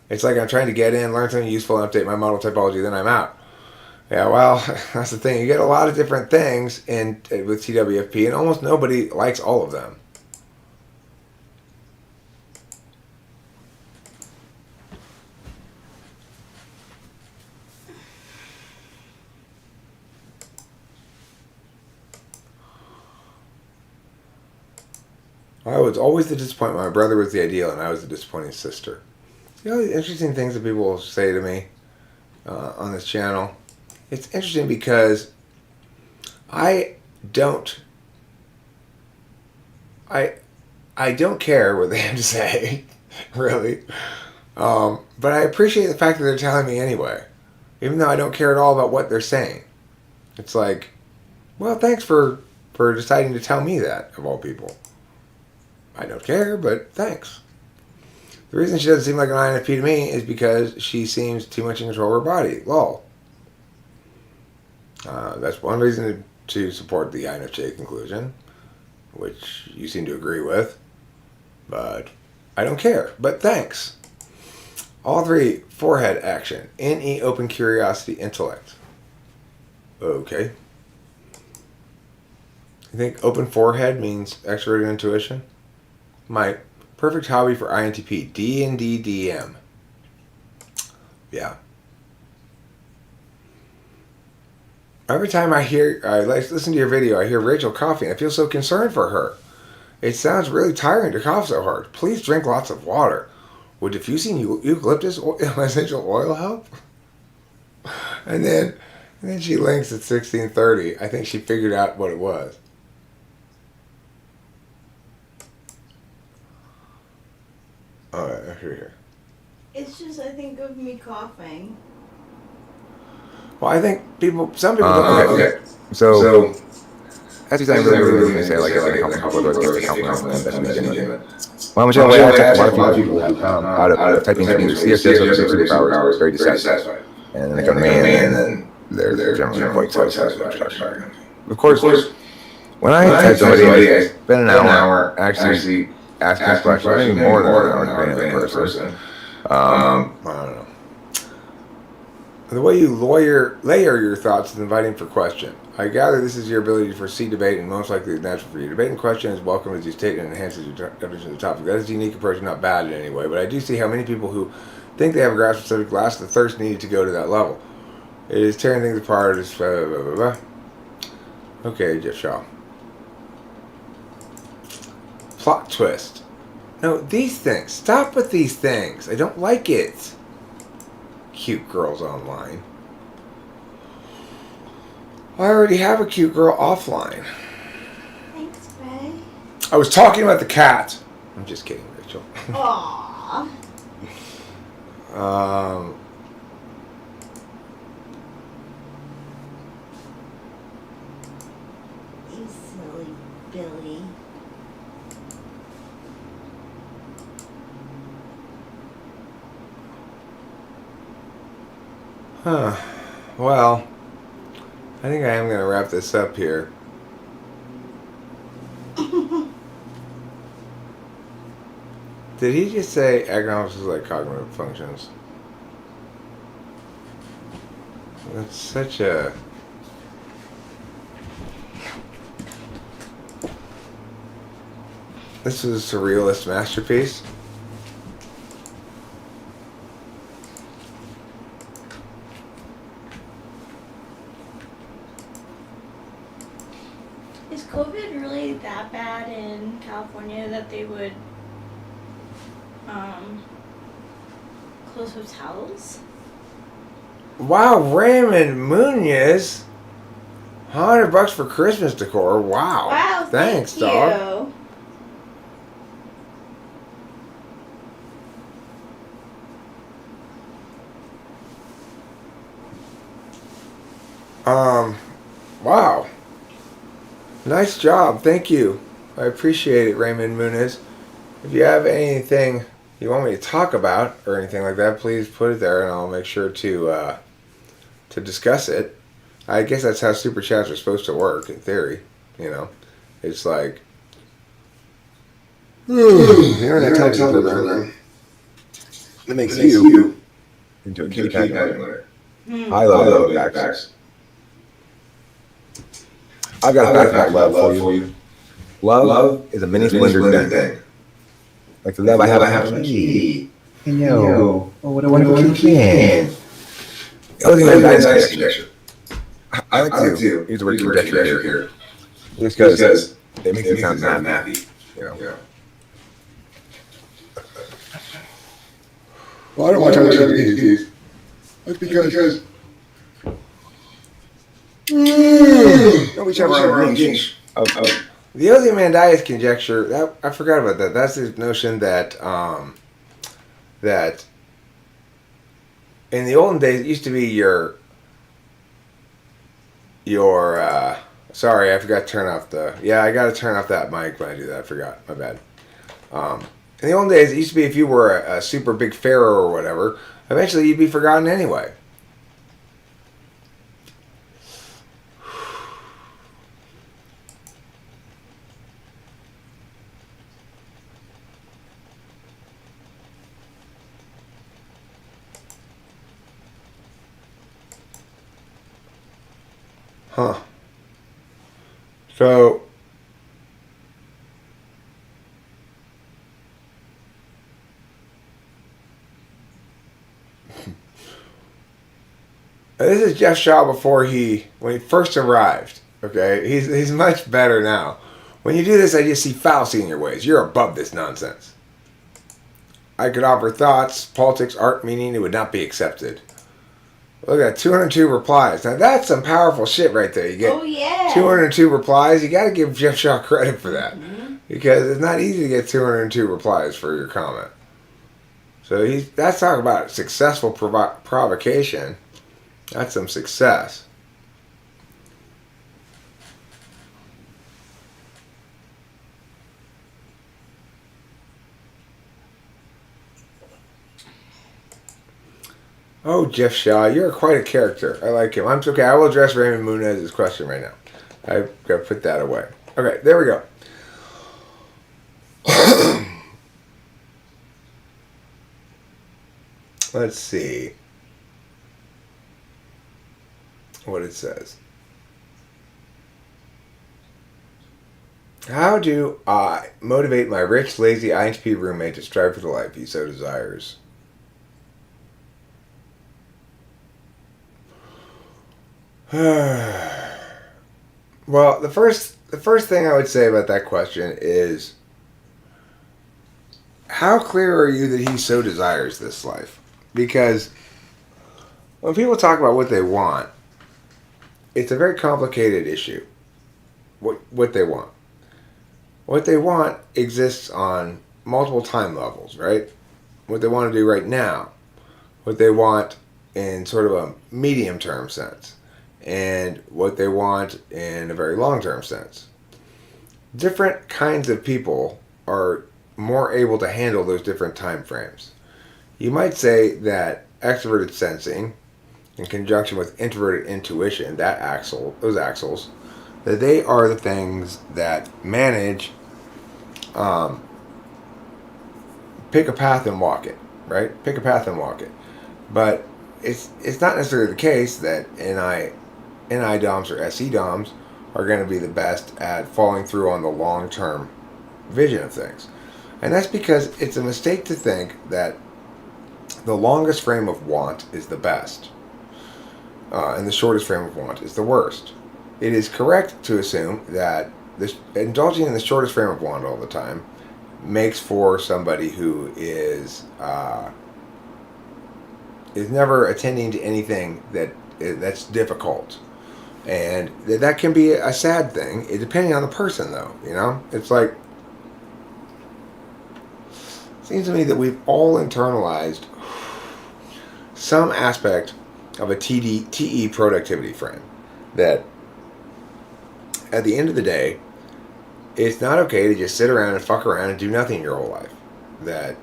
it's like I'm trying to get in, learn something useful, and update my model typology, then I'm out. Yeah, well, that's the thing. You get a lot of different things with TWFP, and almost nobody likes all of them. I was always the disappointment. My brother was the ideal, and I was the disappointing sister. You know, the interesting things that people say to me on this channel. It's interesting because I don't care what they have to say, really. But I appreciate the fact that they're telling me anyway, even though I don't care at all about what they're saying. It's like, well, thanks for deciding to tell me that, of all people. I don't care, but thanks. The reason she doesn't seem like an INFP to me is because she seems too much in control of her body. Lol. That's one reason to support the INFJ conclusion, which you seem to agree with. But I don't care, but thanks. All three, forehead action. NE, open curiosity, intellect. Okay. You think open forehead means extroverted intuition? My perfect hobby for INTP, D&D DM. Yeah. Every time I listen to your video, I hear Rachel coughing. I feel so concerned for her. It sounds really tiring to cough so hard. Please drink lots of water. Would diffusing eucalyptus essential oil help? And then she links at 1630. I think she figured out what it was. All right, after here. It's just, I think of me coughing. Well, I think some people don't. Okay. So as he's saying, really say like every couple of words gets a compliment and then begin with. Well, Michelle, I have a lot of people who out of typing into CSS or superpowers very dissatisfied, and then they come to me and then they're generally quite satisfied. Of course, when I type somebody, I spend an hour actually asking questions, maybe more than an hour depending on the person. I don't know. The way you layer your thoughts is inviting for question. I gather this is your ability to foresee debate and most likely it's natural for you. Debate and question is welcome as you state and enhances your definition of the topic. That is a unique approach, not bad in any way, but I do see how many people who think they have a grasp of the subject lack the thirst needed to go to that level. It is tearing things apart. It's blah, blah, blah, blah. Okay, Jeff Shaw. Plot twist. No, these things. Stop with these things. I don't like it. Cute girls online. I already have a cute girl offline. Thanks, Ray. I was talking about the cat. I'm just kidding, Rachel. Aww. You silly Billy. Well, I think I am going to wrap this up here. Did he just say economics is like cognitive functions? That's such a... This is a surrealist masterpiece. in California that they would close hotels. Wow, Raymond Munoz. $100 for Christmas decor. Wow. Wow, Thanks, thank dog. you. Wow. Nice job. Thank you. I appreciate it, Raymond Munoz. If you have anything you want me to talk about or anything like that, please put it there and I'll make sure to discuss it. I guess that's how super chats are supposed to work in theory. You know, it's like the internet television program that makes you into a kitty cat owner. I love it. Facts. I've got a fact about love for you. Love is a mini splendored thing. Like the love I have for you. Yo, what a wonderful kitty. Nice conjecture. I like to use the word conjecture here. Just because it makes it sound mathy. You know. Well, I don't want to touch these. That's because we have our own niche. The Ozymandias conjecture, that I forgot about that. That's the notion that that in the olden days it used to be your sorry, I forgot to turn off I gotta turn off that mic when I do that. I forgot. My bad. In the olden days it used to be if you were a super big pharaoh or whatever, eventually you'd be forgotten anyway. Huh. So, this is Jeff Shaw when he first arrived. Okay, he's much better now. When you do this, I just see fallacy in your ways. You're above this nonsense. I could offer thoughts, politics, art, meaning it would not be accepted. Look at that, 202 replies. Now that's some powerful shit right there. You get 202 replies. You got to give Jeff Shaw credit for that. Because it's not easy to get 202 replies for your comment. So that's talking about successful provocation. That's some success. Oh, Jeff Shaw, you're quite a character. I like him. I'm okay. I will address Raymond Munoz's question right now. I've got to put that away. Okay, there we go. Let's see what it says. How do I motivate my rich, lazy INTP roommate to strive for the life he so desires? Well, the first thing I would say about that question is, how clear are you that he so desires this life? Because when people talk about what they want, it's a very complicated issue. What they want. What they want exists on multiple time levels, right? What they want to do right now. What they want in sort of a medium-term sense. And what they want in a very long-term sense. Different kinds of people are more able to handle those different time frames. You might say that extroverted sensing, in conjunction with introverted intuition, those axles, that they are the things that manage, pick a path and walk it, right? Pick a path and walk it. But it's not necessarily the case that NI DOMs or SE DOMs are going to be the best at following through on the long-term vision of things. And that's because it's a mistake to think that the longest frame of want is the best. And the shortest frame of want is the worst. It is correct to assume that indulging in the shortest frame of wand all the time makes for somebody who is never attending to anything that's difficult, and that can be a sad thing, depending on the person, though. You know, it's like, it seems to me that we've all internalized some aspect of a TE productivity frame, that at the end of the day, it's not okay to just sit around and fuck around and do nothing your whole life. That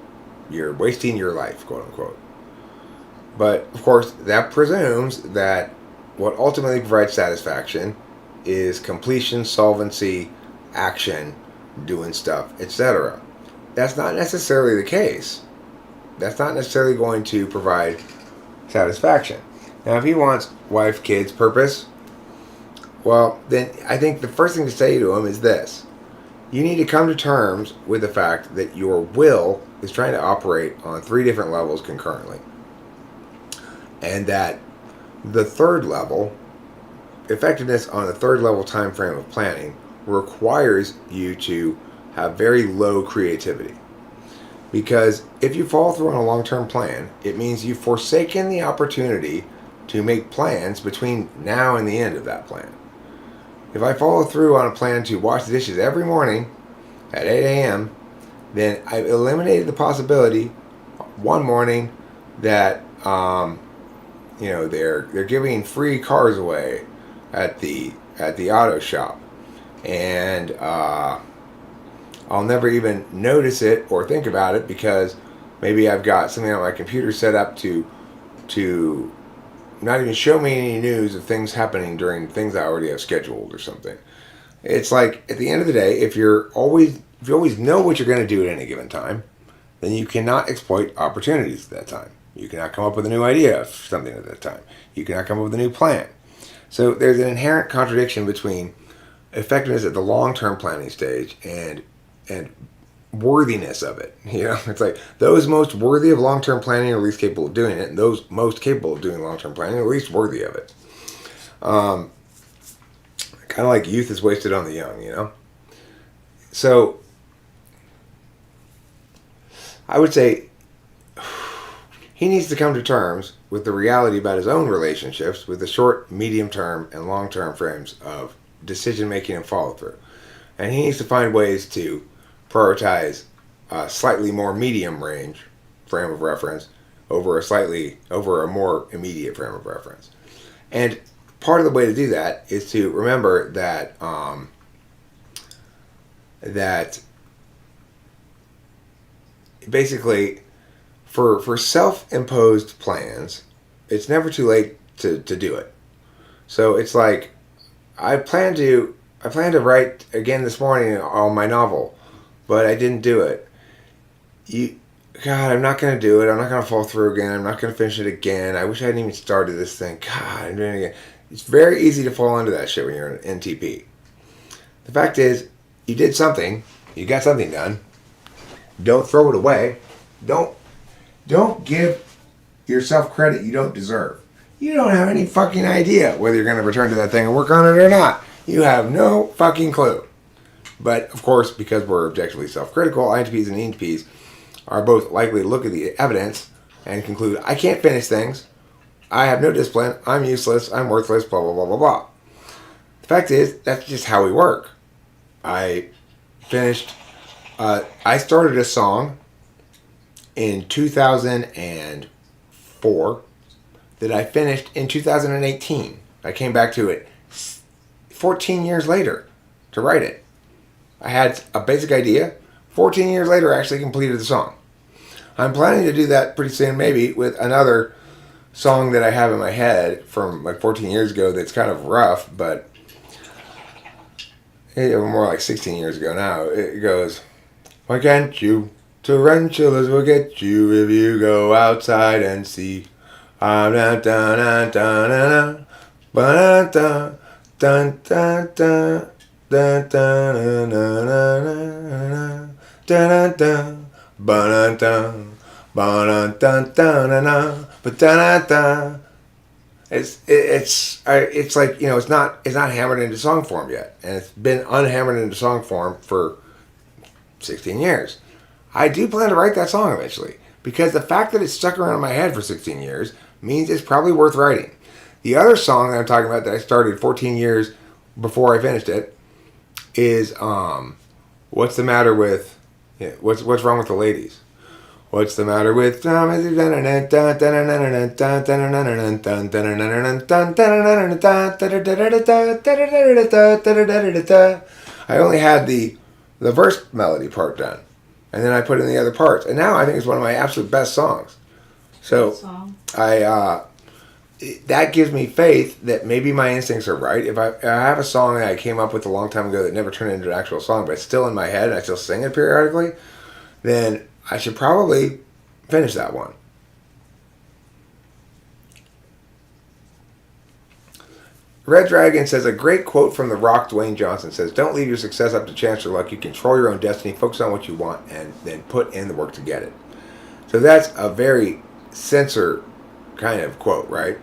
you're wasting your life, quote unquote. But of course, that presumes that what ultimately provides satisfaction is completion, solvency, action, doing stuff, etc. That's not necessarily the case. That's not necessarily going to provide satisfaction. Now, if he wants wife, kids, purpose, well, then I think the first thing to say to him is this. You need to come to terms with the fact that your will is trying to operate on 3 different levels concurrently. And that the third level, effectiveness on the third level time frame of planning, requires you to have very low creativity. Because if you follow through on a long-term plan, it means you've forsaken the opportunity to make plans between now and the end of that plan. If I follow through on a plan to wash the dishes every morning at 8 a.m., then I've eliminated the possibility one morning that they're giving free cars away at the auto shop, and I'll never even notice it or think about it because maybe I've got something on my computer set up to not even show me any news of things happening during things I already have scheduled or something. It's like, at the end of the day, if you always know what you're going to do at any given time, then you cannot exploit opportunities at that time. You cannot come up with a new idea of something at that time. You cannot come up with a new plan. So there's an inherent contradiction between effectiveness at the long-term planning stage and worthiness of it. You know, it's like those most worthy of long-term planning are least capable of doing it, and those most capable of doing long-term planning are least worthy of it. Kind of like youth is wasted on the young, you know? So I would say he needs to come to terms with the reality about his own relationships with the short, medium-term, and long-term frames of decision-making and follow-through. And he needs to find ways to prioritize a slightly more medium range frame of reference over a more immediate frame of reference. And part of the way to do that is to remember that that basically for self-imposed plans, it's never too late to do it. So it's like, I plan to write again this morning on my novel, but I didn't do it. God, I'm not going to do it. I'm not going to follow through again. I'm not going to finish it again. I wish I hadn't even started this thing. God, I'm doing it again. It's very easy to fall into that shit when you're an NTP. The fact is, you did something. You got something done. Don't throw it away. Don't give yourself credit you don't deserve. You don't have any fucking idea whether you're going to return to that thing and work on it or not. You have no fucking clue. But, of course, because we're objectively self-critical, INTPs and ENTPs are both likely to look at the evidence and conclude, I can't finish things. I have no discipline. I'm useless. I'm worthless. Blah, blah, blah, blah, blah. The fact is, that's just how we work. I started a song in 2004 that I finished in 2018. I came back to it 14 years later to write it. I had a basic idea. 14 years later, I actually completed the song. I'm planning to do that pretty soon, maybe, with another song that I have in my head from like 14 years ago that's kind of rough, but more like 16 years ago now. It goes, why can't you? Tarantulas will get you if you go outside and see. Dun dun dun dun dun dun dun dun dun dun. Dun dun dun dun dun dun dun dun dun dun dun dun dun dun. It's like, you know, it's not hammered into song form yet, and it's been unhammered into song form for 16 years. I do plan to write that song eventually, because the fact that it's stuck around in my head for 16 years means it's probably worth writing. The other song that I'm talking about that I started 14 years before I finished it is what's the matter with what's wrong with the ladies? What's the matter with I only had the verse melody part done, and then I put in the other parts, and now I think it's one of my absolute best songs. So Song. that gives me faith that maybe my instincts are right. If I have a song that I came up with a long time ago that never turned into an actual song, but it's still in my head and I still sing it periodically, then I should probably finish that one. Red Dragon says, a great quote from The Rock, Dwayne Johnson says, don't leave your success up to chance or luck. You control your own destiny. Focus on what you want and then put in the work to get it. So that's a very censor kind of quote, right?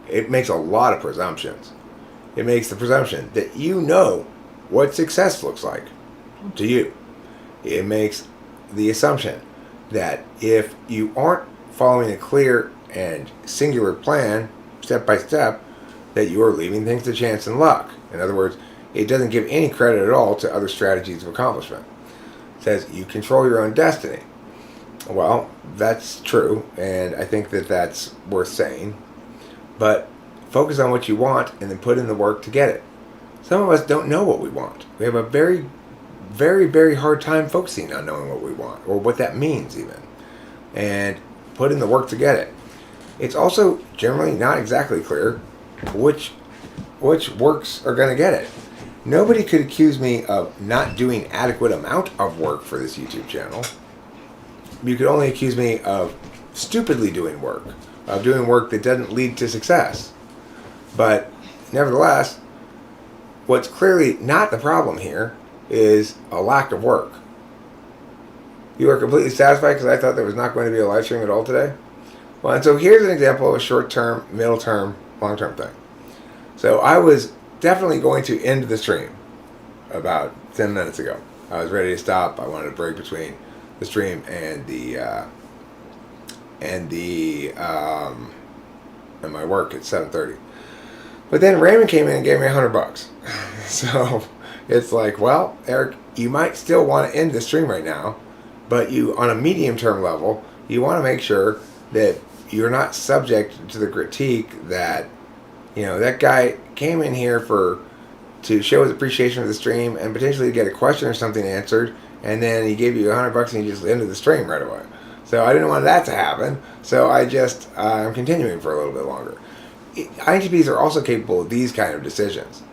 It makes a lot of presumptions. It makes the presumption that you know what success looks like to you. It makes the assumption that if you aren't following a clear and singular plan, step by step, that you are leaving things to chance and luck. In other words, it doesn't give any credit at all to other strategies of accomplishment. It says you control your own destiny. Well, that's true, and I think that that's worth saying. But focus on what you want and then put in the work to get it. Some of us don't know what we want. We have a very, very, very hard time focusing on knowing what we want, or what that means even. And put in the work to get it. It's also generally not exactly clear which works are going to get it. Nobody could accuse me of not doing adequate amount of work for this YouTube channel. You could only accuse me of stupidly doing work, of doing work that doesn't lead to success. But nevertheless, what's clearly not the problem here is a lack of work. You are completely satisfied because I thought there was not going to be a live stream at all today? Well, and so here's an example of a short-term, middle-term, long-term thing. So I was definitely going to end the stream about 10 minutes ago. I was ready to stop. I wanted a break between the stream and my work at 7:30. But then Raymond came in and gave me $100. So it's like, well, Eric, you might still want to end the stream right now, but you, on a medium-term level, you want to make sure that you're not subject to the critique that, you know, that guy came in here to show his appreciation of the stream and potentially get a question or something answered, and then he gave you $100 and he just ended the stream right away. So I didn't want that to happen. So I'm continuing for a little bit longer. INTPs are also capable of these kind of decisions.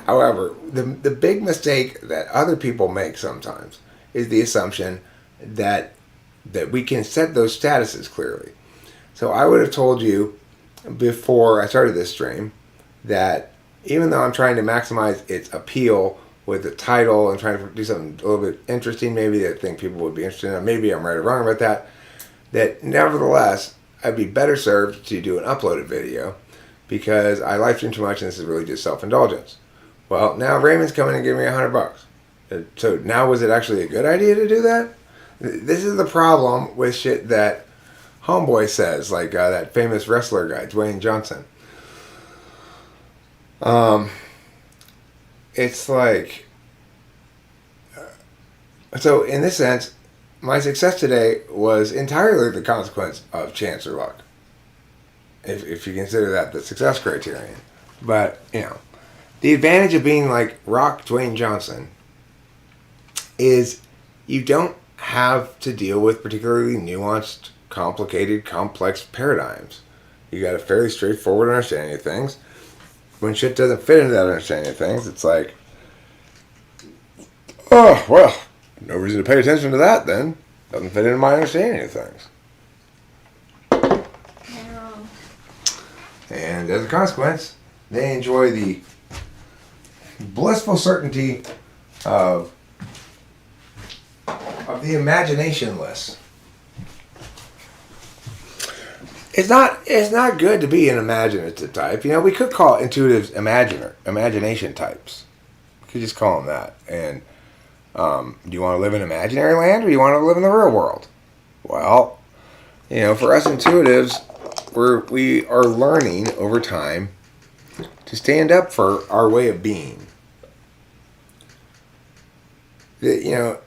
However, the big mistake that other people make sometimes is the assumption that we can set those statuses clearly. So I would have told you before I started this stream that even though I'm trying to maximize its appeal with the title and trying to do something a little bit interesting, maybe that I think people would be interested in, maybe I'm right or wrong about that nevertheless, I'd be better served to do an uploaded video because I live stream too much and this is really just self-indulgence. Well, now Raymond's coming and giving me $100. So now was it actually a good idea to do that? This is the problem with shit that Homeboy says, like that famous wrestler guy, Dwayne Johnson. It's like, so in this sense, my success today was entirely the consequence of chance or luck. If you consider that the success criterion. But, you know, the advantage of being like Rock Dwayne Johnson is you don't have to deal with particularly nuanced, complicated, complex paradigms. You got a fairly straightforward understanding of things. When shit doesn't fit into that understanding of things, it's like, oh, well, no reason to pay attention to that then. Doesn't fit into my understanding of things. And as a consequence, they enjoy the blissful certainty of the imaginationless. It's not good to be an imaginative type. You know, we could call intuitives imagination types. We could just call them that. And do you want to live in imaginary land or do you want to live in the real world? Well, you know, for us intuitives, we are learning over time to stand up for our way of being. You know,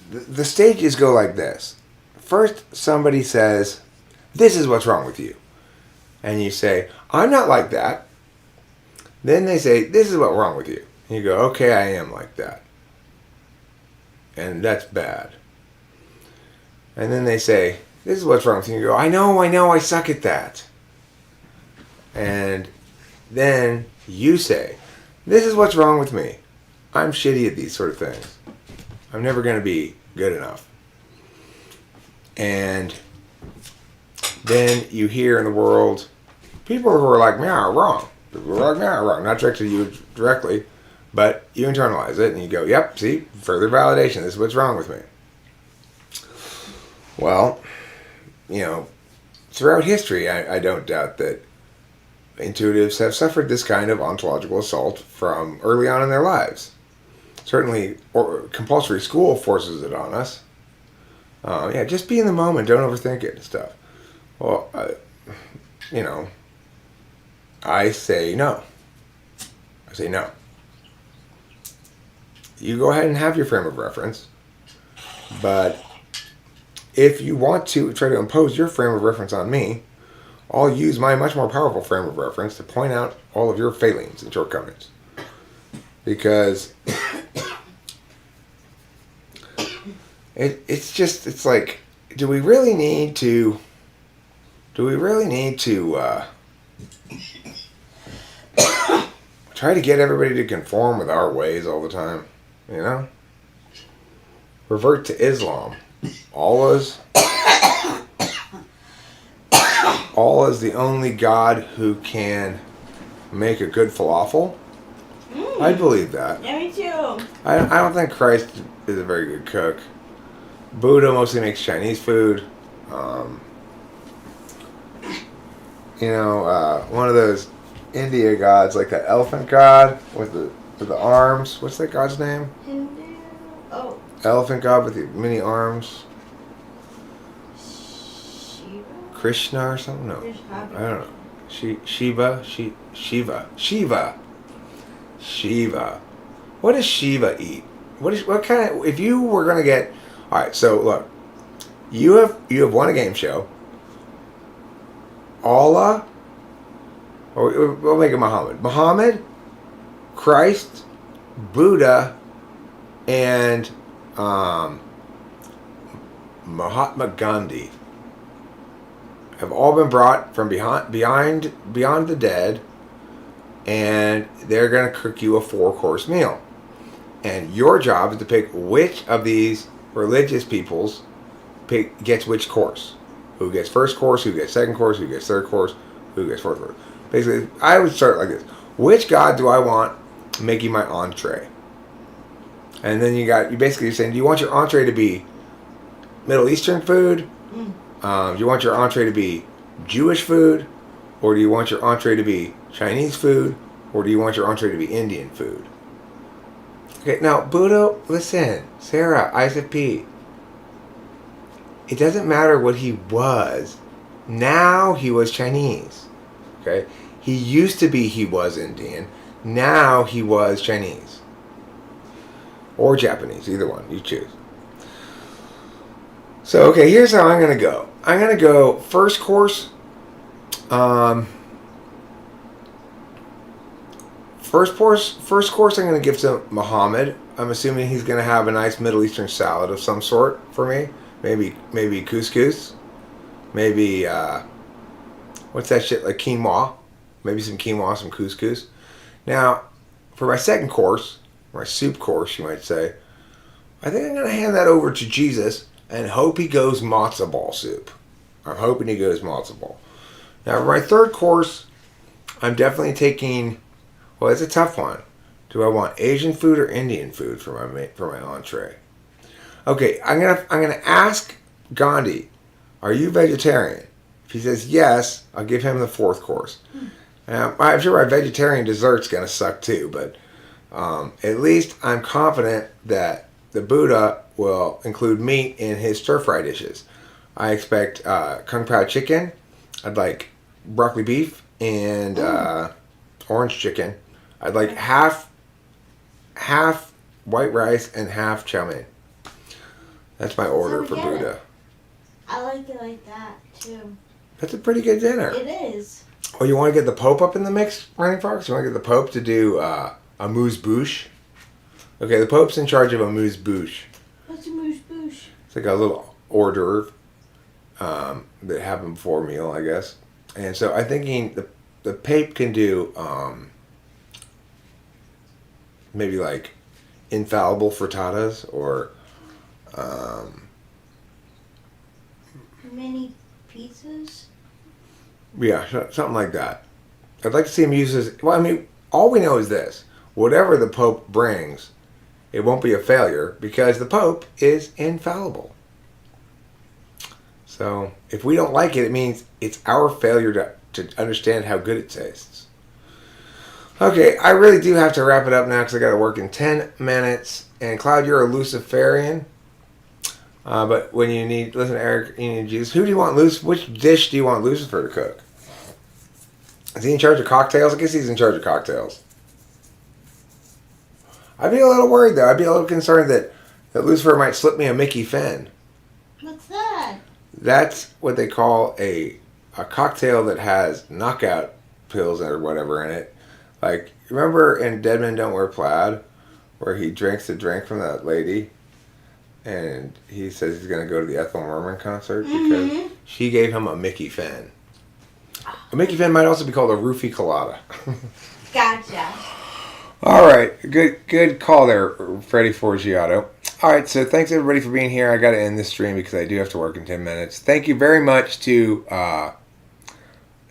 the stages go like this. First, somebody says, "This is what's wrong with you." And you say, "I'm not like that." Then they say, "This is what's wrong with you." And you go, "Okay, I am like that." And that's bad. And then they say, "This is what's wrong with you." And you go, I know, I suck at that." And then you say, "This is what's wrong with me. I'm shitty at these sort of things. I'm never going to be good enough." And then you hear in the world people who are like me are wrong. People who are like me are wrong. Not directed to you directly, but you internalize it and you go, "Yep, see, further validation. This is what's wrong with me." Well, you know, throughout history, I don't doubt that intuitives have suffered this kind of ontological assault from early on in their lives. Certainly, compulsory school forces it on us. Yeah, just be in the moment. Don't overthink it and stuff. Well, you know, I say no. I say no. You go ahead and have your frame of reference, but if you want to try to impose your frame of reference on me, I'll use my much more powerful frame of reference to point out all of your failings and shortcomings. Because it's like, do we really need to try to get everybody to conform with our ways all the time? You know? Revert to Islam. Allah's the only God who can make a good falafel. I believe that. Yeah, me too. I don't think Christ is a very good cook. Buddha mostly makes Chinese food. You know, one of those India gods, like that elephant god with the arms. What's that god's name? Hindu. Oh, Elephant god with the many arms. Shiva. Krishna or something? No, There's probably- I don't know. Shiva. What does Shiva eat? What kind of? If you were gonna get, all right. So look, you have won a game show. Allah, or we'll make it Muhammad. Muhammad, Christ, Buddha, and Mahatma Gandhi have all been brought from beyond the dead, and they're going to cook you a 4-course meal. And your job is to pick which of these religious peoples gets which course. Who gets first course, who gets second course, who gets third course, who gets fourth course. Basically, I would start like this. Which god do I want making my entree? And then you basically saying, do you want your entree to be Middle Eastern food? Do you want your entree to be Jewish food? Or do you want your entree to be Chinese food? Or do you want your entree to be Indian food? Okay, now, Buddha, listen. Sarah, Isaac P. It doesn't matter what he was. Now he was Chinese. Okay? He used to be he was Indian. Now he was Chinese. Or Japanese, either one. You choose. So, okay, here's how I'm going to go. I'm going to go first course. First course I'm going to give to Muhammad. I'm assuming he's going to have a nice Middle Eastern salad of some sort for me. Maybe couscous. Maybe, what's that shit, like quinoa. Maybe some quinoa, some couscous. Now, for my second course, my soup course, you might say, I think I'm going to hand that over to Jesus and hope he goes matzo ball soup. I'm hoping he goes matzo ball. Now, for my third course, I'm definitely taking, well, it's a tough one. Do I want Asian food or Indian food for my entree? Okay, I'm gonna ask Gandhi, are you vegetarian? If he says yes, I'll give him the 4th course. I'm sure my vegetarian dessert's going to suck too, but at least I'm confident that the Buddha will include meat in his stir-fry dishes. I expect kung pao chicken. I'd like broccoli beef and orange chicken. I'd like half white rice and half chow mein. That's my order for Buddha. I like it like that too. That's a pretty good dinner. It is. Oh, you want to get the Pope up in the mix, Running Fox? You want to get the Pope to do amuse-bouche? Okay, the Pope's in charge of amuse-bouche. What's a moose boosh? It's like a little hors d'oeuvre that happened before a meal, I guess. And so I'm thinking the Pape can do maybe like infallible frittatas or Mini pizzas? yeah, something like that. I'd like to see him use his... Well, I mean, all we know is this. Whatever the Pope brings, it won't be a failure because the Pope is infallible. So if we don't like it, it means it's our failure to understand how good it tastes. Okay, I really do have to wrap it up now because I got to work in 10 minutes. And Cloud, you're a Luciferian. But when you need... Listen, Eric, you need Jesus. Who do you want Which dish do you want Lucifer to cook? Is he in charge of cocktails? I guess he's in charge of cocktails. I'd be a little worried, though. I'd be a little concerned that Lucifer might slip me a Mickey Finn. What's that? That's what they call a cocktail that has knockout pills or whatever in it. Like, remember in Dead Men Don't Wear Plaid, where he drinks the drink from that lady, and he says he's going to go to the Ethel Merman concert because she gave him a Mickey Finn. A Mickey Finn might also be called a roofie colada. Gotcha. All right, good call there, Freddie Forgiato. All right, so thanks everybody for being here. I got to end this stream because I do have to work in 10 minutes. Thank you very much to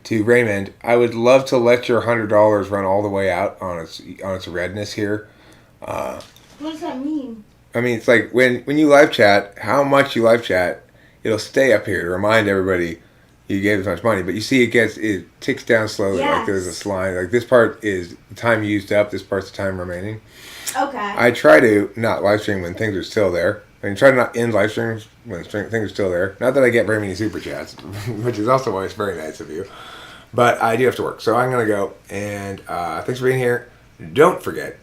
Raymond. I would love to let your $100 run all the way out on its redness here. What does that mean? I mean, it's like when you live chat, how much you live chat, it'll stay up here to remind everybody you gave as much money. But you see it ticks down slowly, like there's a slide. Like this part is the time used up, this part's the time remaining. Okay. I try to not live stream when things are still there. I mean, try to not end live streams when things are still there. Not that I get very many super chats, which is also always very nice of you. But I do have to work, so I'm going to go. And thanks for being here. Don't forget